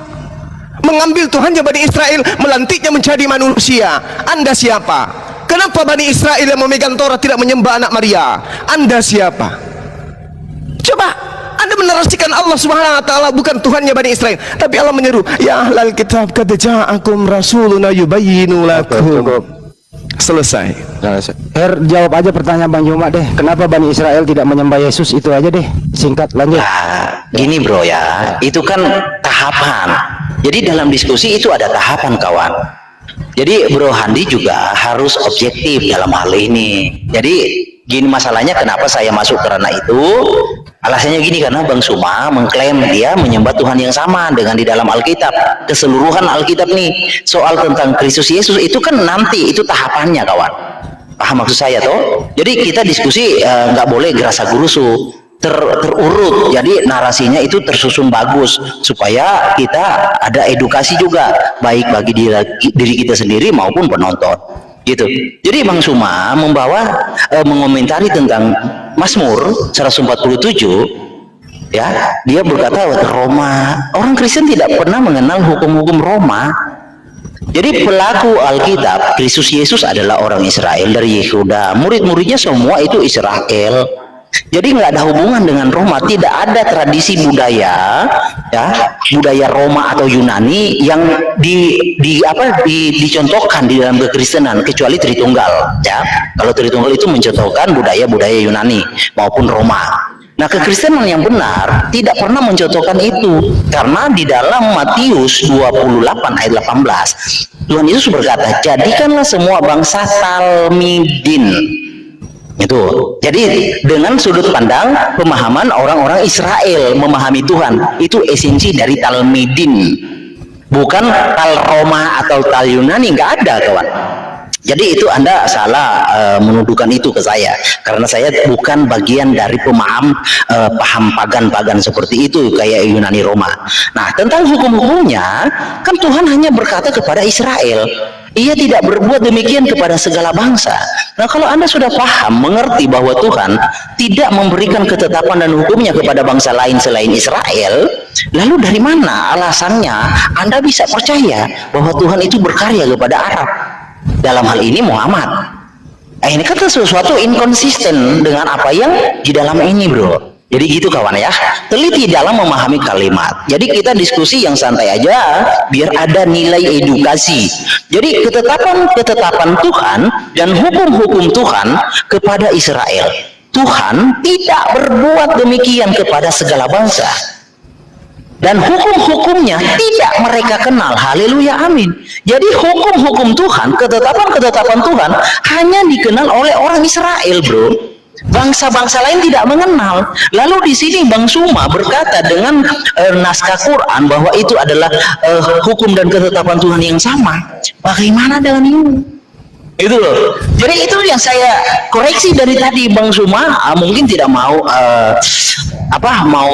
Mengambil Tuhannya Bani Israel, melantiknya menjadi manusia. Anda siapa? Kenapa Bani Israel yang memegang Taurat tidak menyembah anak Maria? Anda siapa? Coba Anda menarasikan Allah Subhanahu wa taala bukan Tuhannya Bani Israel, tapi Allah menyeru, ya ahlal kitab qad ja'akum rasuluna yubayyinu lakum. Selesai. Jawab aja pertanyaan Bang Juma deh. Kenapa Bani Israel tidak menyembah Yesus? Itu aja deh. Singkat, lanjut. Nah, gini bro ya, itu kan tahapan. Jadi dalam diskusi itu ada tahapan kawan. Jadi Bro Handi juga harus objektif dalam hal ini. Jadi gini masalahnya, kenapa saya masuk ke ranah itu? Alasannya gini, karena Bang Suma mengklaim dia menyembah Tuhan yang sama dengan di dalam Alkitab. Keseluruhan Alkitab nih, soal tentang Kristus Yesus itu kan nanti, itu tahapannya kawan. Paham maksud saya toh? Jadi kita diskusi nggak boleh gerasa gerusu, terurut. Jadi narasinya itu tersusun bagus supaya kita ada edukasi juga, baik bagi diri kita sendiri maupun penonton. Gitu. Jadi Bang Suma membawa mengomentari tentang Mazmur 147, ya, dia berkata Roma, orang Kristen tidak pernah mengenal hukum-hukum Roma. Jadi pelaku Alkitab, Kristus Yesus adalah orang Israel dari Yehuda, murid-muridnya semua itu Israel. Jadi nggak ada hubungan dengan Roma, tidak ada tradisi budaya, ya, budaya Roma atau Yunani yang dicontohkan di dalam kekristenan kecuali Tritunggal, ya. Kalau Tritunggal itu mencontohkan budaya-budaya Yunani maupun Roma. Nah, kekristenan yang benar tidak pernah mencontohkan itu, karena di dalam Matius 28 ayat 18 Tuhan Yesus berkata, jadikanlah semua bangsa talmidin. Itu. Jadi dengan sudut pandang pemahaman orang-orang Israel memahami Tuhan, itu esensi dari talmidin. Bukan tal Roma atau tal Yunani, nggak ada, kawan. Jadi itu Anda salah menuduhkan itu ke saya, karena saya bukan bagian dari paham pagan-pagan seperti itu kayak Yunani Roma. Nah, tentang hukum-hukumnya kan Tuhan hanya berkata kepada Israel, ia tidak berbuat demikian kepada segala bangsa. Nah, kalau Anda sudah paham, mengerti bahwa Tuhan tidak memberikan ketetapan dan hukumnya kepada bangsa lain selain Israel, lalu dari mana alasannya Anda bisa percaya bahwa Tuhan itu berkarya kepada Arab? Dalam hal ini Muhammad. Ini kan sesuatu inkonsisten dengan apa yang di dalam ini, bro. Jadi gitu kawan ya, teliti dalam memahami kalimat. Jadi kita diskusi yang santai aja, biar ada nilai edukasi. Jadi ketetapan Tuhan dan hukum-hukum Tuhan kepada Israel, Tuhan tidak berbuat demikian kepada segala bangsa. Dan hukum-hukumnya tidak mereka kenal. Haleluya, amin. Jadi hukum-hukum Tuhan, ketetapan-ketetapan Tuhan hanya dikenal oleh orang Israel, bro. Bangsa-bangsa lain tidak mengenal. Lalu di sini Bang Suma berkata dengan naskah Quran bahwa itu adalah hukum dan ketetapan Tuhan yang sama. Bagaimana dengan ini? Itu loh. Jadi itu yang saya koreksi dari tadi, Bang Suma mungkin tidak mau mau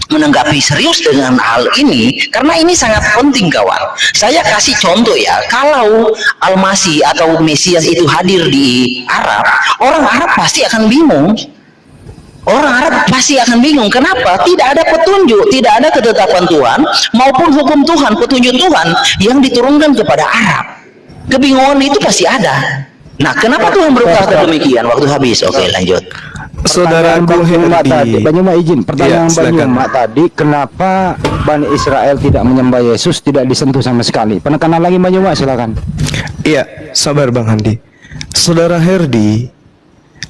menanggapi serius dengan hal ini, karena ini sangat penting, kawan. Saya kasih contoh ya, kalau Al-Masih atau Mesias itu hadir di Arab, orang Arab pasti akan bingung. Orang Arab pasti akan bingung. Kenapa? Tidak ada petunjuk, tidak ada ketetapan Tuhan maupun hukum Tuhan, petunjuk Tuhan yang diturunkan kepada Arab. Kebingungan itu pasti ada. Nah, kenapa Tuhan berkata demikian? Waktu habis. Oke, lanjut. Saudaraku Herdi, Banyuma izin, pertanyaan Banyuma tadi, kenapa Bani Israel tidak menyembah Yesus, tidak disentuh sama sekali? Penekanan lagi Banyuma, silakan. Iya, sabar Bang Handi. Saudara Herdi,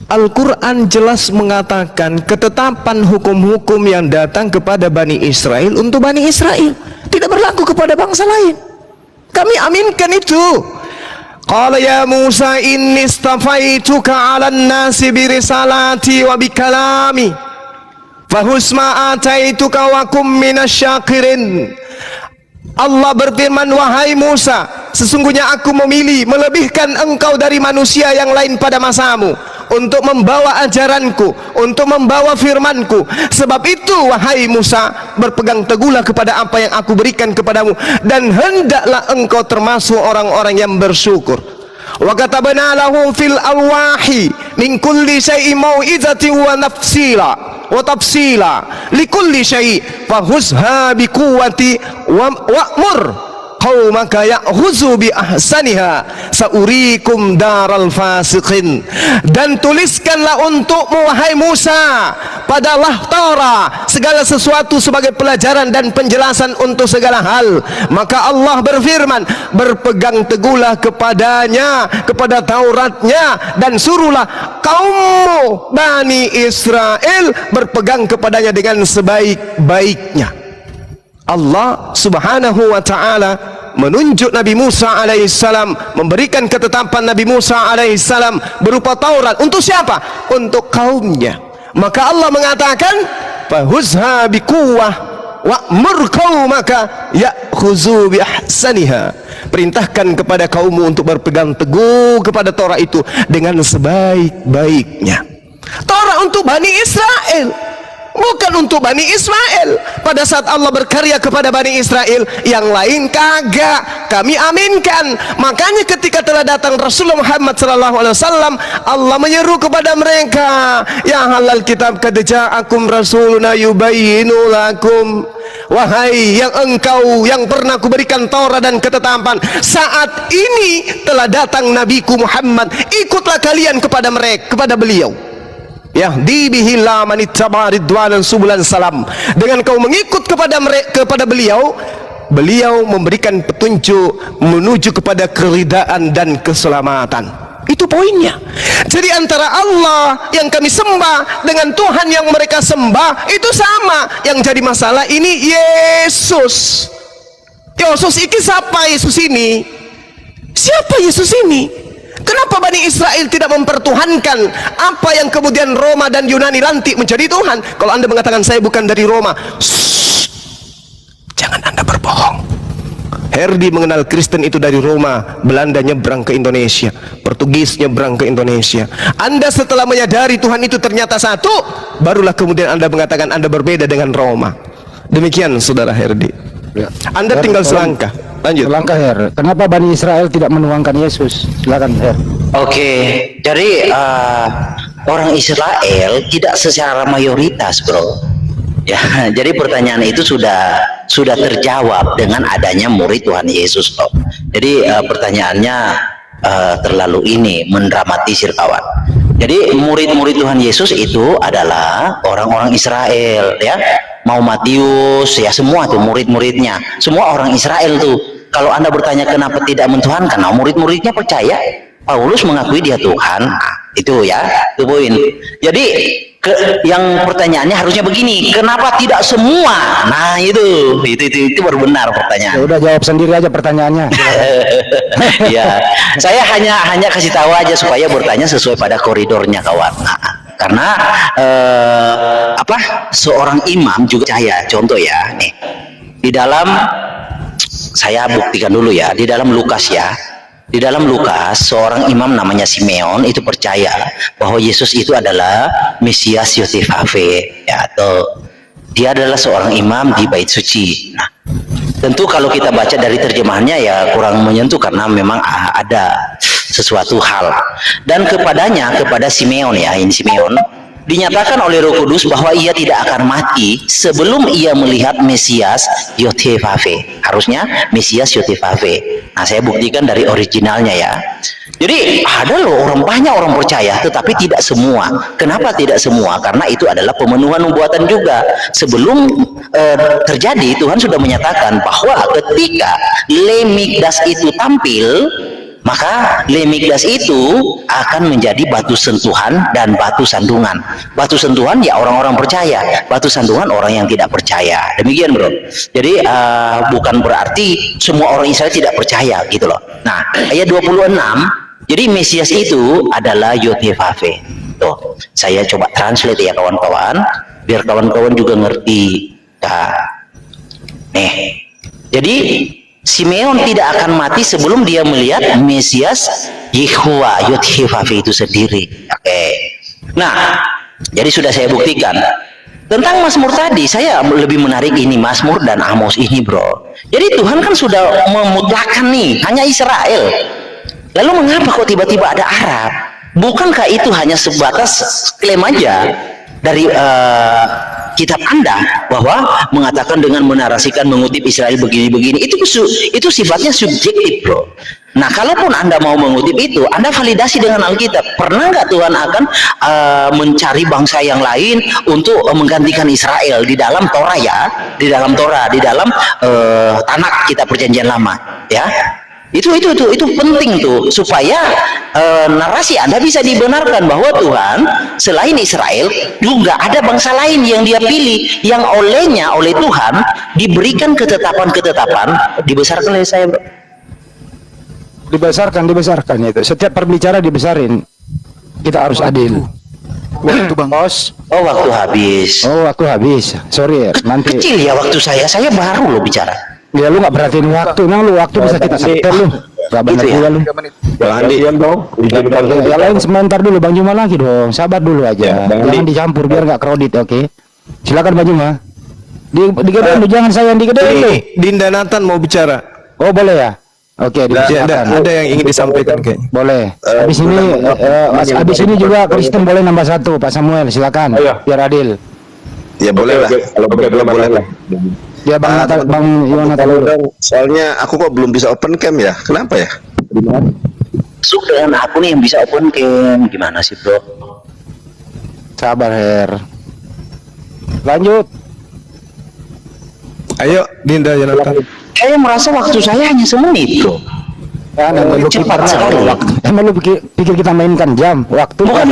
Al-Quran jelas mengatakan ketetapan hukum-hukum yang datang kepada Bani Israel untuk Bani Israel, tidak berlaku kepada bangsa lain. Kami aminkan itu. Qala ya Musa inni istafaituka 'alan nasi bi risalati wa bi kalami fahus ma ataituka wa kum minasyakirin. Allah berfirman, wahai Musa, sesungguhnya aku memilih melebihkan engkau dari manusia yang lain pada masamu untuk membawa ajaranku, untuk membawa firmanku. Sebab itu wahai Musa, berpegang teguhlah kepada apa yang aku berikan kepadamu, dan hendaklah engkau termasuk orang-orang yang bersyukur. Wa katabna lahu fil alwahi min kulli syai'in mau'izatan wa nafsila wa tafsila likulli syai' fahuzha biquwwati wa'mur qaumaka ya'khuzu bi ahsaniha saurikum daral fasiqin. Dan tuliskanlah untukmu wahai Musa pada Lahtara segala sesuatu sebagai pelajaran dan penjelasan untuk segala hal. Maka Allah berfirman, berpegang teguhlah kepadanya, kepada Tauratnya, dan suruhlah kaummu Bani Israel berpegang kepadanya dengan sebaik-baiknya. Allah subhanahu wa ta'ala menunjuk Nabi Musa alaihissalam, memberikan ketetapan Nabi Musa alaihissalam berupa Taurat. Untuk siapa? Untuk kaumnya. Maka Allah mengatakan, fahuzha biquwwah wa'mur qaumaka ya'khuzu bi ahsaniha. Perintahkan kepada kaummu untuk berpegang teguh kepada Taurat itu dengan sebaik-baiknya. Taurat untuk Bani Israel, bukan untuk Bani Ismail. Pada saat Allah berkarya kepada Bani Israel, yang lain kagak kami aminkan. Makanya ketika telah datang Rasulullah Muhammad SAW, Allah menyeru kepada mereka, ya halal kitab qad ja'akum rasuluna yubayyinu lakum. Wahai yang engkau yang pernah kuberikan Taurat dan ketetapan, saat ini telah datang Nabiku Muhammad, ikutlah kalian kepada mereka, kepada beliau. Ya, dibihillah manittaba ridwanan subulan salam. Dengan kau mengikut kepada beliau, beliau memberikan petunjuk menuju kepada keridaan dan keselamatan. Itu poinnya. Jadi antara Allah yang kami sembah dengan Tuhan yang mereka sembah itu sama. Yang jadi masalah ini Yesus. Yesus ini siapa? Yesus ini siapa? Yesus ini kenapa Bani Israel tidak mempertuhankan apa yang kemudian Roma dan Yunani lantik menjadi Tuhan? Kalau Anda mengatakan saya bukan dari Roma, jangan Anda berbohong. Herdi mengenal Kristen itu dari Roma, Belanda nyebrang ke Indonesia, Portugis nyebrang ke Indonesia. Anda setelah menyadari Tuhan itu ternyata satu, barulah kemudian Anda mengatakan Anda berbeda dengan Roma. Demikian saudara Herdi. Anda tinggal selangkah. Lanjut. Selangkah, Her. Kenapa Bani Israel tidak menuangkan Yesus? Silakan, Her. Oke, jadi orang Israel tidak secara mayoritas, bro. Ya, jadi pertanyaan itu sudah terjawab dengan adanya murid Tuhan Yesus, bro. Jadi pertanyaannya terlalu mendramatisir, kawan. Jadi murid-murid Tuhan Yesus itu adalah orang-orang Israel, ya. Mau Matius, ya semua tuh murid-muridnya, semua orang Israel tuh. Kalau Anda bertanya kenapa tidak mentuhankan, nah murid-muridnya percaya Paulus mengakui dia Tuhan. Nah, itu ya, itu poin. Jadi yang pertanyaannya harusnya begini, kenapa tidak semua? Nah itu baru benar pertanyaan. Ya udah jawab sendiri aja pertanyaannya. Ya, saya hanya kasih tahu aja supaya bertanya sesuai pada koridornya, kawan. Nah, karena seorang imam juga percaya. Contoh ya, nih di dalam, saya buktikan dulu ya, di dalam Lukas ya, di dalam Lukas seorang imam namanya Simeon itu percaya bahwa Yesus itu adalah Mesias Yotevave, ya, atau dia adalah seorang imam di bait suci. Nah, tentu kalau kita baca dari terjemahannya ya kurang menyentuh karena memang ada sesuatu hal. Dan kepada Simeon ya, ini Simeon, dinyatakan oleh Roh Kudus bahwa ia tidak akan mati sebelum ia melihat Mesias Yotevave. Harusnya Mesias Yotevave. Nah, saya buktikan dari originalnya ya. Jadi ada loh banyak orang percaya, tetapi tidak semua. Kenapa tidak semua? Karena itu adalah pemenuhan nubuatan juga. Sebelum terjadi, Tuhan sudah menyatakan bahwa ketika Lemikdas itu tampil, maka Lemikdas itu akan menjadi batu sentuhan dan batu sandungan. Batu sentuhan ya orang-orang percaya, batu sandungan orang yang tidak percaya. Demikian, bro. Jadi bukan berarti semua orang Israel tidak percaya gitu loh. Nah, ayat 26, jadi Mesias itu adalah Yotevave. Tuh, saya coba translate ya kawan-kawan, biar kawan-kawan juga ngerti. Nah, nih, jadi Simeon tidak akan mati sebelum dia melihat Mesias Yehuwa Yotevave itu sendiri. Oke. Nah, jadi sudah saya buktikan. Tentang Mazmur tadi, saya lebih menarik ini Mazmur dan Amos ini, bro. Jadi Tuhan kan sudah memutlakan nih, hanya Israel. Lalu mengapa kok tiba-tiba ada Arab? Bukankah itu hanya sebatas klaim aja dari kitab Anda bahwa mengatakan dengan menarasikan mengutip Israel begini-begini, itu sifatnya subjektif, bro. Nah, kalaupun Anda mau mengutip itu, Anda validasi dengan Alkitab. Pernah nggak Tuhan akan mencari bangsa yang lain untuk menggantikan Israel di dalam Torah ya, di dalam Torah, di dalam Tanakh kitab Perjanjian Lama, ya? Itu penting tuh supaya narasi Anda bisa dibenarkan bahwa Tuhan selain Israel juga ada bangsa lain yang dia pilih, yang oleh Tuhan diberikan ketetapan dibesarkan oleh saya, bro. Dibesarkan itu. Setiap perbicara dibesarin. Kita harus adil. Waktu Bang Bos. Oh, waktu habis. Oh, waktu habis. Sorry, nanti. Kecil ya waktu saya baru lo bicara. Ya lu nggak perhatiin waktu, emang lu waktu bisa kita setel lu. Gak benar Gitu ya? juga lu. Bang Andi, izinkan saya Ya lain sebentar dulu Bang Juma lagi dong, sabar dulu aja. Jangan dicampur biar nggak kredit, oke? Silakan Bang Juma. Digedein lu, jangan saya yang digedein lu. Dinda Nathan mau bicara. Oh boleh ya? Oke, Ada yang ingin disampaikan kayaknya. boleh. Habis ini juga Kristen boleh nambah satu, Pak Samuel, silakan. Biar adil. Ya boleh lah. Kalau belum boleh lah. Ya Bang Yonatan dulu. Soalnya aku kok belum bisa open cam ya. Kenapa ya? Masuk dengan aku nih yang bisa open cam. Gimana sih, bro? Sabar Her. Lanjut. Ayo Dinda Jonathan. Saya merasa waktu saya hanya semenit loh. Kan emang lu Cepat pikir sekali. emang lu pikir kita mainkan jam waktu. Bukan.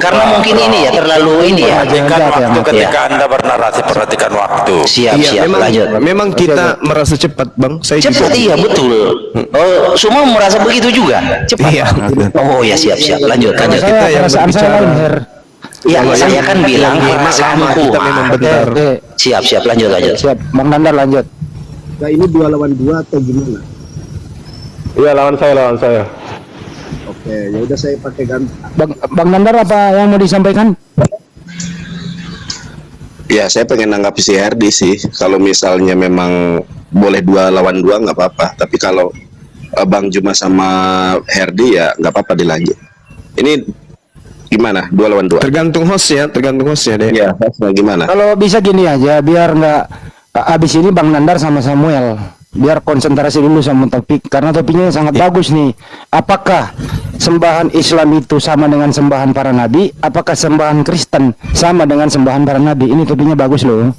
Karena mungkin ini ya terlalu ini ya. Perhatikan waktu Ketika Anda bernarasi, perhatikan waktu. Siap, lanjut. memang kita merasa cepat Bang. Saya Cepat juga. iya betul. Oh, semua merasa begitu juga. Cepat. Iya. Oh ya siap. Lanjut. Kalau Kita saya yang perasaan saya berbicara. lain Her. Ya, saya kan bilang lama perasaanku. kita memang Ah, benar. Oke, Siap, lanjut. siap. Bang Nandar lanjut. Nah, ini 2 lawan 2 atau gimana? Iya, lawan saya. Oke, ya udah saya pakai ganti. Bang Nandar apa yang mau disampaikan? Ya, saya pengen nanggapi si Herdi sih. Kalau misalnya memang boleh 2 lawan 2 nggak apa-apa. Tapi kalau Bang Juma sama Herdi ya nggak apa-apa dilanjut. Ini gimana? 2 lawan 2? Tergantung hostnya deh. Ya, gimana? Kalau bisa gini aja, biar nggak abis ini Bang Nandar sama Samuel, biar konsentrasi dulu sama topik, karena topiknya sangat bagus nih. Apakah sembahan Islam itu sama dengan sembahan para nabi? Apakah sembahan Kristen sama dengan sembahan para nabi? Ini topiknya bagus loh.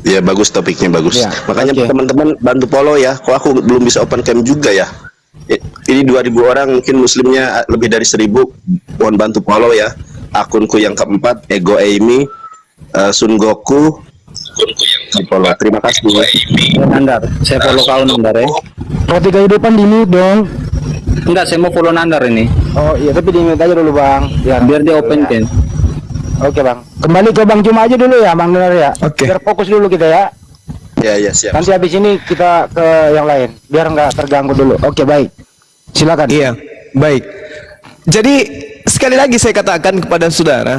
Ya bagus, topiknya bagus. Ya, Makanya oke. teman-teman bantu follow ya. Kok aku belum bisa open cam juga ya? Ini 2000 orang, mungkin muslimnya lebih dari 1000. Mohon bantu follow ya. Akunku yang keempat, Ego Amy, Sun Goku. Terima kasih. Nandar, saya follow kau Nandar ya. Roti kehidupan di mute dong. Enggak, saya mau follow Nandar ini. Oh iya, tapi di mute aja dulu Bang. Ya, Biar dia open kan. Oke Bang. Kembali ke Bang Juma aja dulu ya Bang Nandar ya. Oke. Biar fokus dulu kita ya. Ya siap. Nanti habis ini kita ke yang lain, biar nggak terganggu dulu. Oke baik. Silakan. Iya, baik. Jadi sekali lagi saya katakan kepada saudara,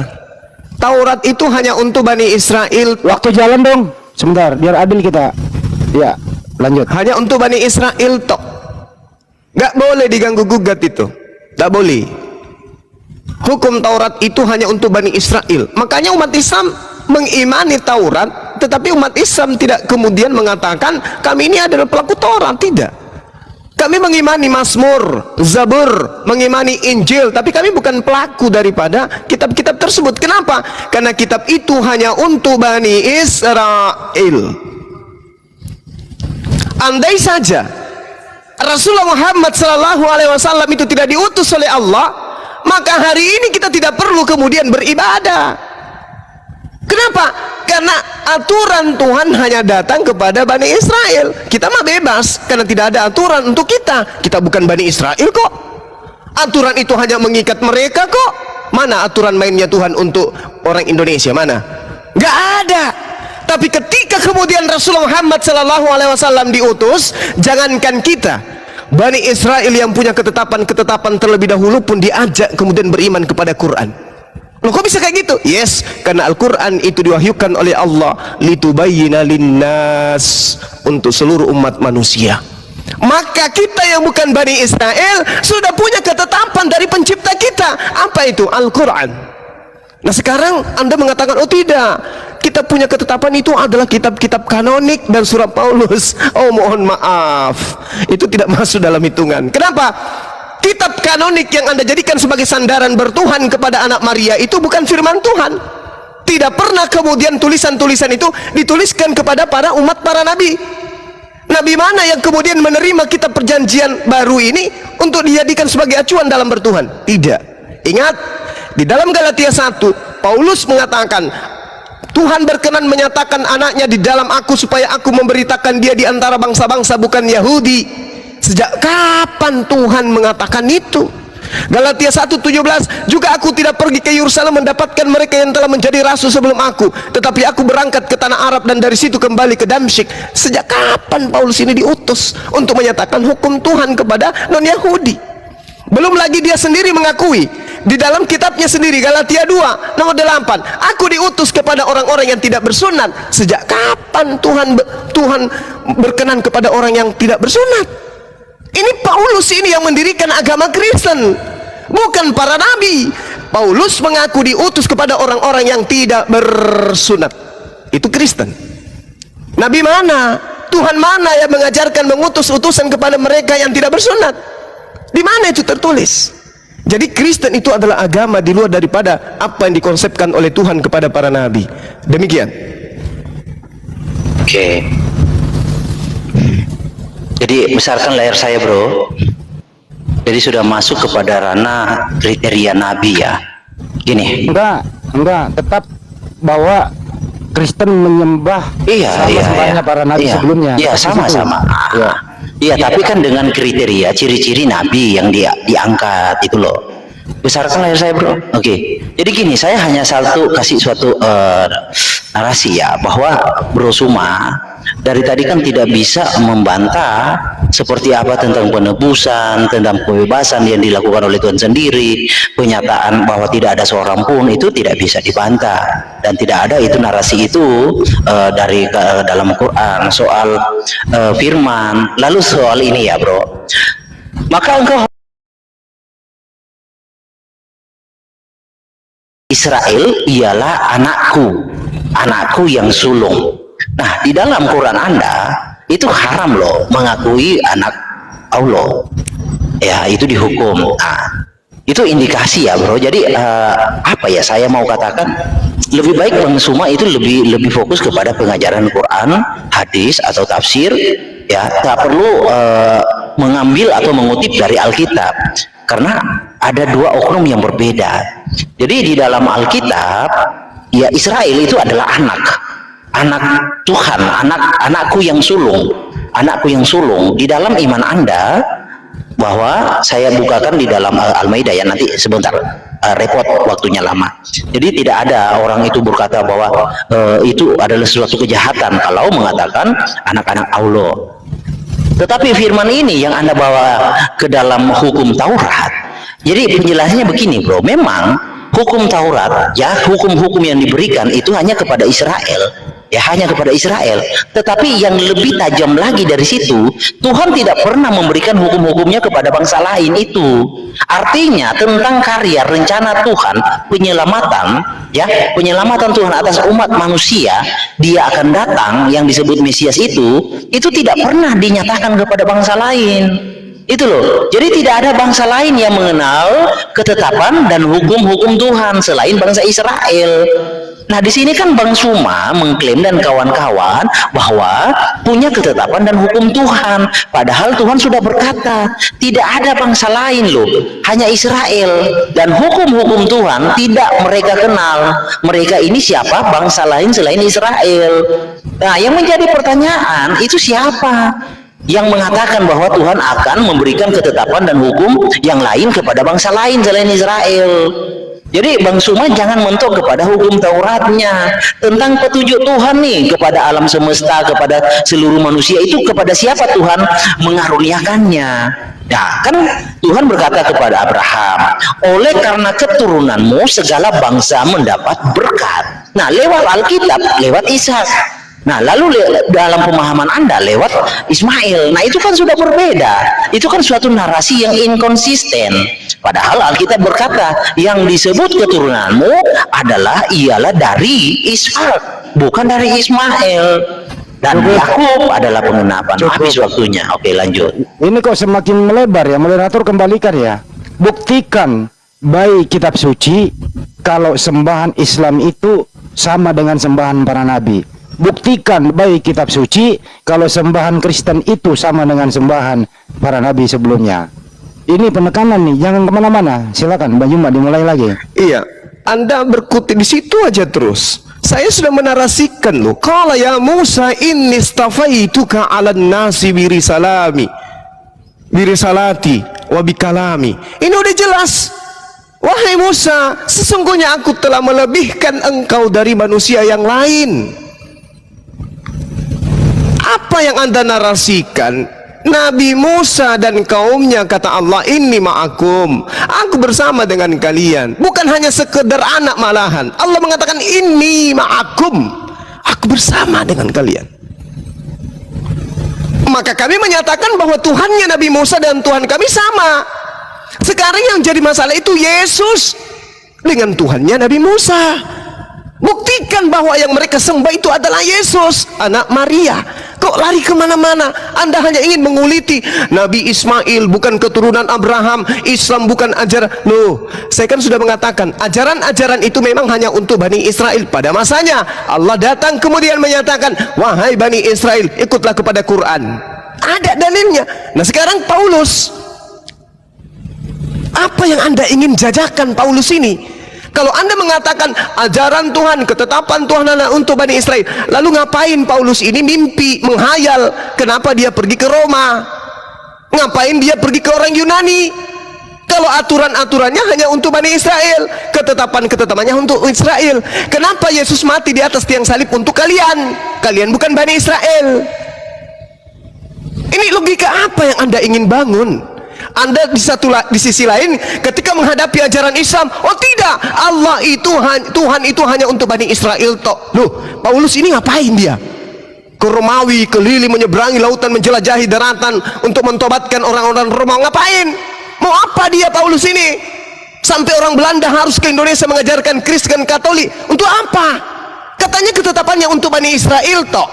Taurat itu hanya untuk Bani Israel, Waktu jalan dong. Sebentar, biar adil kita. Ya, lanjut. hanya untuk Bani Israel tok. Gak boleh diganggu gugat itu. Gak boleh. Hukum Taurat itu hanya untuk Bani Israel. Makanya umat Islam mengimani Taurat, tetapi umat Islam tidak kemudian mengatakan kami ini adalah pelaku Taurat. Tidak. Kami mengimani Mazmur, Zabur, mengimani Injil, tapi kami bukan pelaku daripada kitab-kitab tersebut. Kenapa? Karena kitab itu hanya untuk Bani Israel. Andai saja Rasulullah Muhammad SAW itu tidak diutus oleh Allah, maka hari ini kita tidak perlu kemudian beribadah. Kenapa? Karena aturan Tuhan hanya datang kepada Bani Israel. Kita mah bebas karena tidak ada aturan untuk kita. Kita bukan Bani Israel kok. Aturan itu hanya mengikat mereka kok. Mana aturan mainnya Tuhan untuk orang Indonesia? Mana? Gak ada. Tapi ketika kemudian Rasulullah Muhammad SAW diutus, jangankan kita, Bani Israel yang punya ketetapan-ketetapan terlebih dahulu pun diajak kemudian beriman kepada Quran. Loh kok bisa kayak gitu? Yes, karena Al-Quran itu diwahyukan oleh Allah litubayyina linnas, untuk seluruh umat manusia. Maka kita yang bukan Bani Israel sudah punya ketetapan dari pencipta kita. Apa itu? Al-Quran. Nah sekarang Anda mengatakan, oh tidak, kita punya ketetapan itu adalah kitab-kitab kanonik dan surat Paulus. Oh mohon maaf, itu tidak masuk dalam hitungan. Kenapa? Kitab kanonik yang Anda jadikan sebagai sandaran bertuhan kepada anak Maria itu bukan firman Tuhan. Tidak pernah kemudian tulisan-tulisan itu dituliskan kepada para umat para nabi. Nabi mana yang kemudian menerima kitab perjanjian baru ini untuk dijadikan sebagai acuan dalam bertuhan? Tidak. Ingat, di dalam Galatia 1 Paulus mengatakan, Tuhan berkenan menyatakan anaknya di dalam aku supaya aku memberitakan dia di antara bangsa-bangsa bukan Yahudi. Sejak kapan Tuhan mengatakan itu? Galatia 1:17, juga aku tidak pergi ke Yerusalem mendapatkan mereka yang telah menjadi rasul sebelum aku, tetapi aku berangkat ke tanah Arab dan dari situ kembali ke Damsyik. Sejak kapan Paulus ini diutus untuk menyatakan hukum Tuhan kepada non-Yahudi? Belum lagi dia sendiri mengakui di dalam kitabnya sendiri, Galatia 2 nomor 8, aku diutus kepada orang-orang yang tidak bersunat. Sejak kapan Tuhan berkenan kepada orang yang tidak bersunat? Ini Paulus ini yang mendirikan agama Kristen, bukan para nabi. Paulus mengaku diutus kepada orang-orang yang tidak bersunat. Itu Kristen. Nabi mana? Tuhan mana yang mengajarkan mengutus utusan kepada mereka yang tidak bersunat? Di mana itu tertulis? Jadi Kristen itu adalah agama di luar daripada apa yang dikonsepkan oleh Tuhan kepada para nabi. Demikian. Oke. Jadi besarkan layar saya, bro. Jadi sudah masuk kepada ranah kriteria nabi ya. Gini. Enggak, tetap bahwa Kristen menyembah sembahnya para nabi sebelumnya. Iya, sama-sama. Iya, tapi kan dengan kriteria ciri-ciri nabi yang diangkat itu loh. Besarkan layar saya, bro. Oke. Jadi gini, saya hanya kasih suatu narasi ya, bahwa Bro Suma dari tadi kan tidak bisa membantah seperti apa tentang penebusan, tentang kebebasan yang dilakukan oleh Tuhan sendiri, penyataan bahwa tidak ada seorang pun, itu tidak bisa dibantah dan tidak ada itu narasi itu dari dalam Quran soal firman. Lalu soal ini ya, bro, maka engkau Israel ialah anakku yang sulung. Nah, di dalam Quran Anda itu haram loh mengakui anak Allah. Ya, itu dihukum. Nah, itu indikasi ya, bro. Jadi apa ya saya mau katakan, lebih baik Bang Suma itu lebih fokus kepada pengajaran Quran, hadis atau tafsir ya, tak perlu mengambil atau mengutip dari Alkitab, karena ada dua oknum yang berbeda. Jadi di dalam Alkitab ya, Israel itu adalah anak Tuhan, anakku yang sulung. Di dalam iman Anda, bahwa saya bukakan di dalam Al-Maidah ya, nanti sebentar, repot waktunya lama. Jadi tidak ada orang itu berkata bahwa itu adalah sesuatu kejahatan kalau mengatakan anak-anak Allah. Tetapi firman ini yang Anda bawa ke dalam hukum Taurat. Jadi penjelasannya begini, bro, memang hukum Taurat ya, hukum-hukum yang diberikan itu hanya kepada Israel ya, hanya kepada Israel. Tetapi yang lebih tajam lagi dari situ, Tuhan tidak pernah memberikan hukum-hukumnya kepada bangsa lain. Itu artinya tentang karya rencana Tuhan, penyelamatan Tuhan atas umat manusia, dia akan datang yang disebut Mesias itu tidak pernah dinyatakan kepada bangsa lain. Itu loh. Jadi tidak ada bangsa lain yang mengenal ketetapan dan hukum-hukum Tuhan selain bangsa Israel. Nah, di sini kan Bang Suma mengklaim dan kawan-kawan bahwa punya ketetapan dan hukum Tuhan. Padahal Tuhan sudah berkata, tidak ada bangsa lain loh, hanya Israel. Dan hukum-hukum Tuhan tidak mereka kenal. Mereka ini siapa? Bangsa lain selain Israel. Nah, yang menjadi pertanyaan, itu siapa yang mengatakan bahwa Tuhan akan memberikan ketetapan dan hukum yang lain kepada bangsa lain selain Israel? Jadi Bang Suma jangan mentok kepada hukum Tauratnya tentang petunjuk Tuhan nih kepada alam semesta, kepada seluruh manusia, itu kepada siapa Tuhan mengaruniakannya. Nah, kan Tuhan berkata kepada Abraham, oleh karena keturunanmu segala bangsa mendapat berkat. Nah, lewat Alkitab, lewat Ishak. Nah, lalu dalam pemahaman Anda lewat Ismail. Nah, itu kan sudah berbeda. Itu kan suatu narasi yang inkonsisten. Padahal Alkitab berkata, yang disebut keturunanmu ialah dari Ishak, bukan dari Ismail. Dan Yakub adalah pengenapan. Habis waktunya. Oke, lanjut. Ini kok semakin melebar ya, moderator, kembalikan ya. Buktikan baik kitab suci kalau sembahan Islam itu sama dengan sembahan para nabi. Buktikan baik kitab suci kalau sembahan Kristen itu sama dengan sembahan para nabi sebelumnya. Ini penekanan nih, jangan kemana-mana. Silakan Mbak Juma, dimulai lagi. Iya, Anda berkutik di situ aja terus. Saya sudah menarasikan loh. Qala ya Musa inni istafaituka 'alan nasi birisalati wa bikalami. Ini udah jelas. Wahai Musa, sesungguhnya aku telah melebihkan engkau dari manusia yang lain. Apa yang Anda narasikan? Nabi Musa dan kaumnya, kata Allah, inni ma'akum, aku bersama dengan kalian. Bukan hanya sekedar anak, malahan Allah mengatakan inni ma'akum, aku bersama dengan kalian. Maka kami menyatakan bahwa Tuhannya Nabi Musa dan Tuhan kami sama. Sekarang yang jadi masalah itu Yesus dengan Tuhannya Nabi Musa. Buktikan bahwa yang mereka sembah itu adalah Yesus, anak Maria. Kok lari kemana-mana? Anda hanya ingin menguliti Nabi Ismail bukan keturunan Abraham, Islam bukan ajaran. Loh, saya kan sudah mengatakan ajaran-ajaran itu memang hanya untuk Bani Israel pada masanya. Allah datang kemudian menyatakan, wahai Bani Israel, ikutlah kepada Quran. Ada dalilnya. Nah sekarang Paulus, apa yang Anda ingin jajakan Paulus ini? Kalau Anda mengatakan ajaran Tuhan, ketetapan Tuhan adalah untuk Bani Israel, lalu ngapain Paulus ini mimpi, menghayal? Kenapa dia pergi ke Roma? Ngapain dia pergi ke orang Yunani? Kalau aturan-aturannya hanya untuk Bani Israel, ketetapan-ketetapannya untuk Israel. Kenapa Yesus mati di atas tiang salib untuk kalian? Kalian bukan Bani Israel. Ini logika apa yang Anda ingin bangun? Anda di sisi lain ketika menghadapi ajaran Islam, oh tidak, Allah itu Tuhan itu hanya untuk Bani Israel tok. Loh, Paulus ini ngapain dia? Ke Romawi, keliling menyeberangi lautan, menjelajahi daratan untuk mentobatkan orang-orang Romawi. Ngapain? Mau apa dia Paulus ini? Sampai orang Belanda harus ke Indonesia mengajarkan Kristen Katolik. Untuk apa? Katanya ketetapannya untuk Bani Israel tok.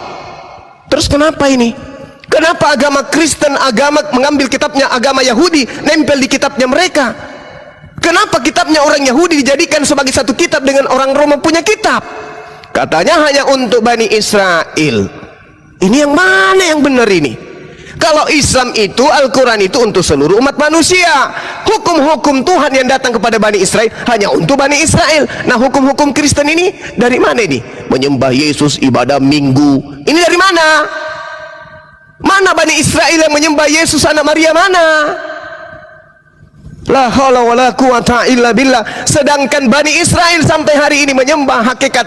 Terus kenapa ini? Kenapa agama Kristen, agama mengambil kitabnya agama Yahudi, nempel di kitabnya mereka? Kenapa kitabnya orang Yahudi dijadikan sebagai satu kitab dengan orang Roma punya kitab? Katanya hanya untuk Bani Israel. Ini yang mana yang benar ini? Kalau Islam itu, Al-Quran itu untuk seluruh umat manusia. Hukum-hukum Tuhan yang datang kepada Bani Israel hanya untuk Bani Israel. Nah hukum-hukum Kristen ini dari mana ini? Menyembah Yesus, ibadah Minggu. Ini dari mana? Mana Bani Israel yang menyembah Yesus anak Maria, mana? La haula wala quwata illa billah. Sedangkan Bani Israel sampai hari ini menyembah hakikat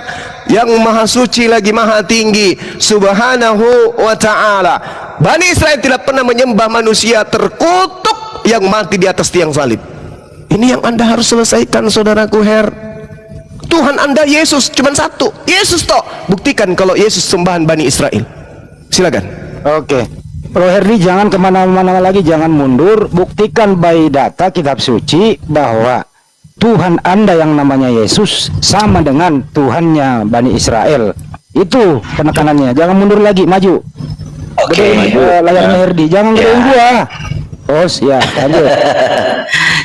yang maha suci lagi maha tinggi, subhanahu wa ta'ala. Bani Israel tidak pernah menyembah manusia terkutuk yang mati di atas tiang salib. Ini yang Anda harus selesaikan, saudaraku Her. Tuhan Anda Yesus cuma satu, Yesus toh. Buktikan kalau Yesus sembahan Bani Israel. Silakan. Oke, Bro Herdi, jangan kemana-mana lagi, jangan mundur. Buktikan by data kitab suci bahwa Tuhan Anda yang namanya Yesus sama dengan Tuhannya Bani Israel. Itu penekanannya. Jangan mundur lagi, maju. Oke, layarnya Herdi, jangan gedein gua. Ya, lanjut.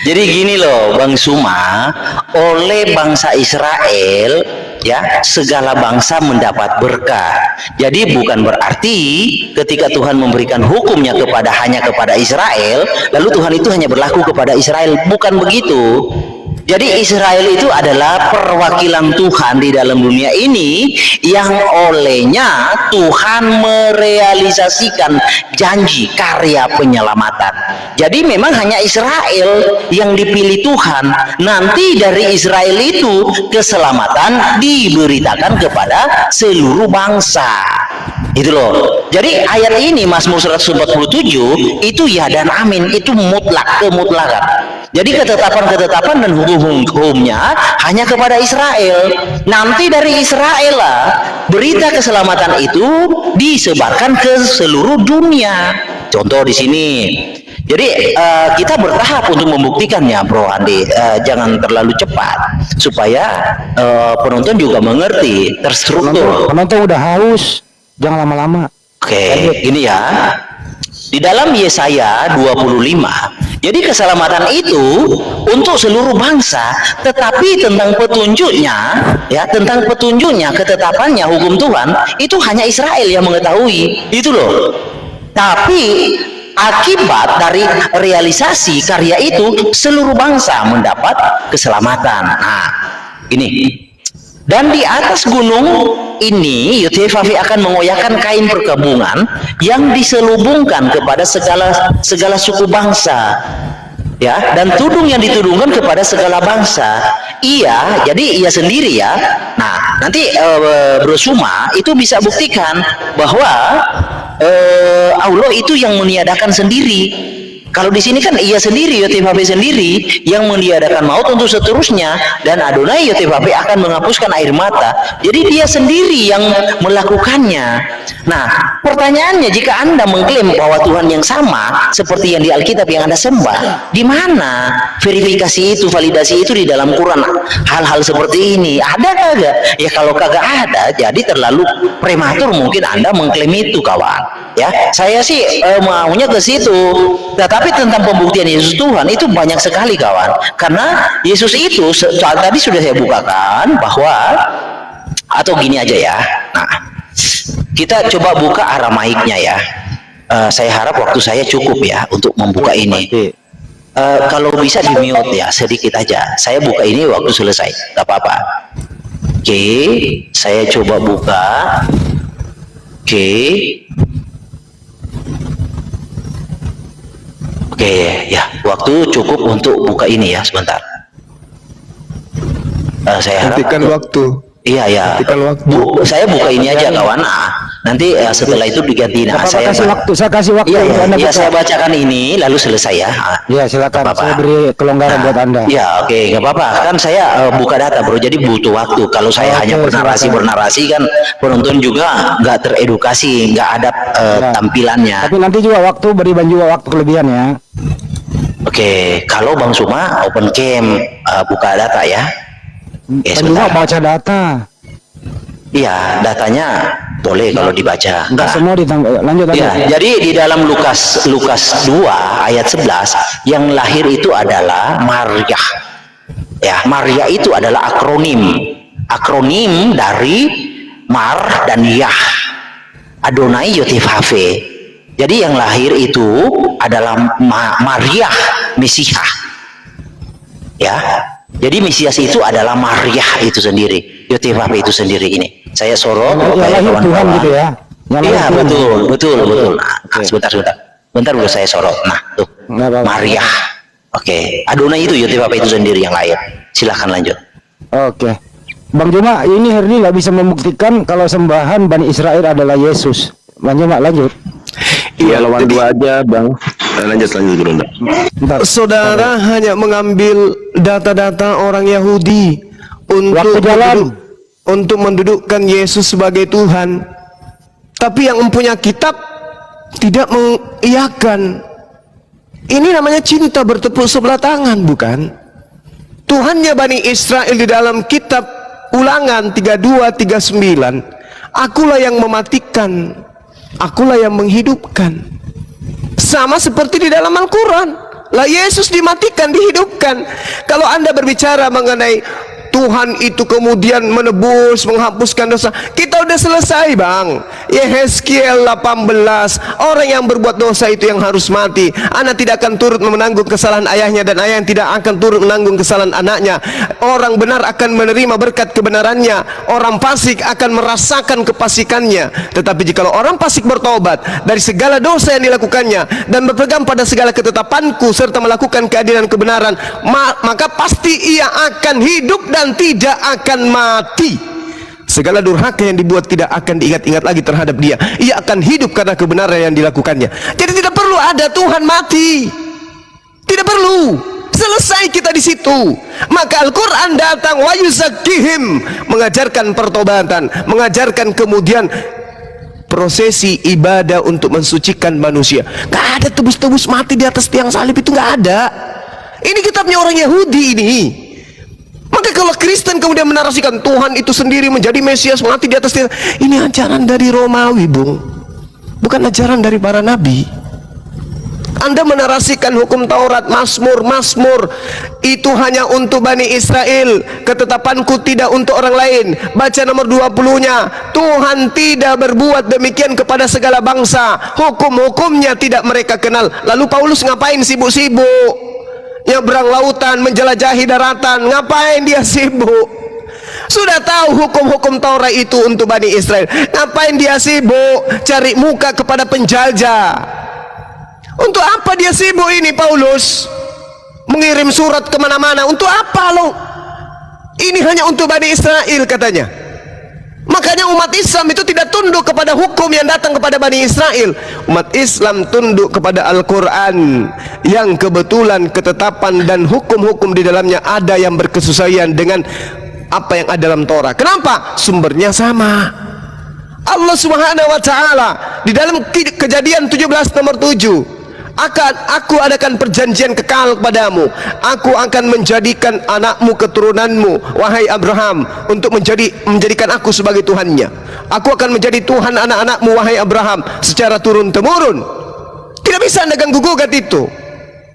Jadi gini loh Bang Suma, oleh bangsa Israel ya segala bangsa mendapat berkah. Jadi bukan berarti ketika Tuhan memberikan hukumnya hanya kepada Israel, lalu Tuhan itu hanya berlaku kepada Israel. Bukan begitu. Jadi Israel itu adalah perwakilan Tuhan di dalam dunia ini yang olehnya Tuhan merealisasikan janji karya penyelamatan. Jadi memang hanya Israel yang dipilih Tuhan. Nanti dari Israel itu keselamatan diberitakan kepada seluruh bangsa. Itu loh. Jadi ayat ini Mazmur 147 itu ya dan amin, itu mutlak, kemutlakan. Jadi ketetapan-ketetapan dan hukum-hukumnya hanya kepada Israel. Nanti dari Israel lah berita keselamatan itu disebarkan ke seluruh dunia. Contoh di sini. Jadi kita bertahap untuk membuktikannya, Bro Andi. Jangan terlalu cepat supaya penonton juga mengerti, terstruktur. Penonton udah haus, jangan lama-lama. Oke, ini ya. Di dalam Yesaya 25, jadi keselamatan itu untuk seluruh bangsa, tetapi tentang petunjuknya, ya tentang petunjuknya, ketetapannya, hukum Tuhan itu hanya Israel yang mengetahui, itu loh. Tapi akibat dari realisasi karya itu seluruh bangsa mendapat keselamatan. Nah, ini. Dan di atas gunung ini Yehovafi akan mengoyakkan kain perkabungan yang diselubungkan kepada segala suku bangsa, ya, dan tudung yang ditudungkan kepada segala bangsa. Iya, jadi ia sendiri ya. Nah, nanti Bro Suma itu bisa buktikan bahwa Allah itu yang meniadakan sendiri. Kalau di sini kan ia sendiri, Yotevave sendiri yang meniadakan maut untuk seterusnya, dan Adonai Yotevave akan menghapuskan air mata. Jadi dia sendiri yang melakukannya. Nah, pertanyaannya, jika Anda mengklaim bahwa Tuhan yang sama seperti yang di Alkitab yang Anda sembah, di mana verifikasi itu, validasi itu di dalam Quran? Hal-hal seperti ini ada kagak? Ya kalau kagak ada, jadi terlalu prematur mungkin Anda mengklaim itu, kawan. Ya, saya sih maunya ke situ. Nah, tapi tentang pembuktian Yesus Tuhan itu banyak sekali, kawan. Karena Yesus itu tadi sudah saya bukakan bahwa, atau gini aja ya. Nah, kita coba buka Aramaiknya ya. Saya harap waktu saya cukup ya untuk membuka ini. Kalau bisa di mute ya, sedikit aja. Saya buka ini waktu selesai, gak apa-apa. Oke, saya coba buka. Oke, ya, waktu cukup untuk buka ini ya, sebentar. Saya harap Hentikan waktu. Iya ya. Hentikan waktu. Saya buka ini aja, kawan. Nanti setelah itu diganti. Nah, saya kasih waktu untuk Anda Iya, buka. saya bacakan ini lalu selesai ya. Ya, silakan. Apa-apa. Saya beri kelonggaran buat Anda. Ya, oke, nggak apa-apa. Kan saya buka data, bro. Jadi butuh waktu. Kalau saya hanya bernarasi kan penonton juga nggak teredukasi, nggak ada tampilannya. Tapi nanti juga beriban juga waktu kelebihan ya. Oke, kalau Bang Suma open cam, buka data ya. Oke, Juga sebentar. baca data. Iya, datanya boleh kalau dibaca. Enggak semua ditambah. Lanjut aja. Ya, jadi di dalam Lukas 2 ayat 11 yang lahir itu adalah Maria. Ya, Maria itu adalah akronim dari Mar dan Yah. Adonai Yotevave. Jadi yang lahir itu adalah Maria Mesias. Ya. Jadi Mesias itu adalah Maria itu sendiri. Yotevave itu sendiri ini. Saya sorot Yang lahir Tuhan gitu ya. Iya, betul. Nah, sebentar. Bentar dulu saya sorot. Nah, tuh. Maria. Oke. Adonai itu Yotevave itu sendiri yang lahir. Silahkan lanjut. Oke. Bang Juma, ini Herdi nggak bisa membuktikan kalau sembahan Bani Israel adalah Yesus. Bang Juma, lanjut. Iya, lawan dua aja, Bang. Lanjut dulu. Bentar. Saudara hanya mengambil data-data orang Yahudi untuk mendudukkan Yesus sebagai Tuhan. Tapi yang mempunyai kitab tidak mengiyakan. Ini namanya cinta bertepuk sebelah tangan, bukan? Tuhannya Bani Israel di dalam kitab Ulangan 32-39, akulah yang mematikan, akulah yang menghidupkan. Sama seperti di dalam Al-Quran. Lah Yesus dimatikan, dihidupkan. Kalau Anda berbicara mengenai Tuhan itu kemudian menebus, menghapuskan dosa, kita udah selesai, Bang. Yehezkiel 18, orang yang berbuat dosa itu yang harus mati. Anak tidak akan turut menanggung kesalahan ayahnya, dan ayah yang tidak akan turut menanggung kesalahan anaknya. Orang benar akan menerima berkat kebenarannya, orang fasik akan merasakan kefasikannya. Tetapi jikalau orang fasik bertobat dari segala dosa yang dilakukannya dan berpegang pada segala ketetapanku serta melakukan keadilan kebenaran, maka pasti ia akan hidup dan tidak akan mati. Segala durhaka yang dibuat tidak akan diingat-ingat lagi terhadap dia. Ia akan hidup karena kebenaran yang dilakukannya. Jadi tidak perlu ada Tuhan mati. Tidak perlu. Selesai kita di situ. Maka Al-Quran datang wa yuzakkihim, mengajarkan pertobatan, mengajarkan kemudian prosesi ibadah untuk mensucikan manusia. Gak ada tebus-tebus mati di atas tiang salib, itu gak ada. Ini kitabnya orang Yahudi ini. Maka kalau Kristen kemudian menarasikan Tuhan itu sendiri menjadi Mesias mati di atas tiang, ini ajaran dari Romawi, Bung, bukan ajaran dari para nabi. Anda menarasikan hukum Taurat, Mazmur itu hanya untuk Bani Israel, ketetapanku tidak untuk orang lain. Baca nomor 20-nya, Tuhan tidak berbuat demikian kepada segala bangsa, hukum-hukumnya tidak mereka kenal. Lalu Paulus ngapain sibuk-sibuk nyebrang lautan, menjelajahi daratan? Ngapain dia sibuk? Sudah tahu hukum-hukum Taurat itu untuk Bani Israel, ngapain dia sibuk cari muka kepada penjajah? Untuk apa dia sibuk ini Paulus? Mengirim surat kemana-mana, untuk apa lo? Ini hanya untuk Bani Israel katanya. Makanya umat Islam itu tidak tunduk kepada hukum yang datang kepada Bani Israel. Umat Islam tunduk kepada Al-Quran yang kebetulan ketetapan dan hukum-hukum di dalamnya ada yang berkesesuaian dengan apa yang ada dalam Torah. Kenapa? Sumbernya sama. Allah Subhanahu wa taala di dalam Kejadian 17 nomor 7, aku adakan perjanjian kekal kepadamu. Aku akan menjadikan anakmu keturunanmu, wahai Abraham, untuk menjadikan aku sebagai Tuhannya. Aku akan menjadi Tuhan anak-anakmu, wahai Abraham, secara turun-temurun. Tidak bisa Anda ganggu gugat itu.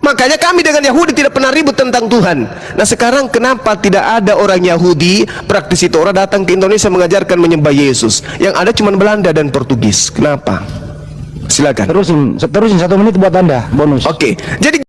Makanya kami dengan Yahudi tidak pernah ribut tentang Tuhan. Nah sekarang kenapa tidak ada orang Yahudi praktisi Torah datang ke Indonesia mengajarkan menyembah Yesus? Yang ada cuma Belanda dan Portugis. Kenapa? Silakan. Terusin 1 menit buat Anda bonus. Oke. Jadi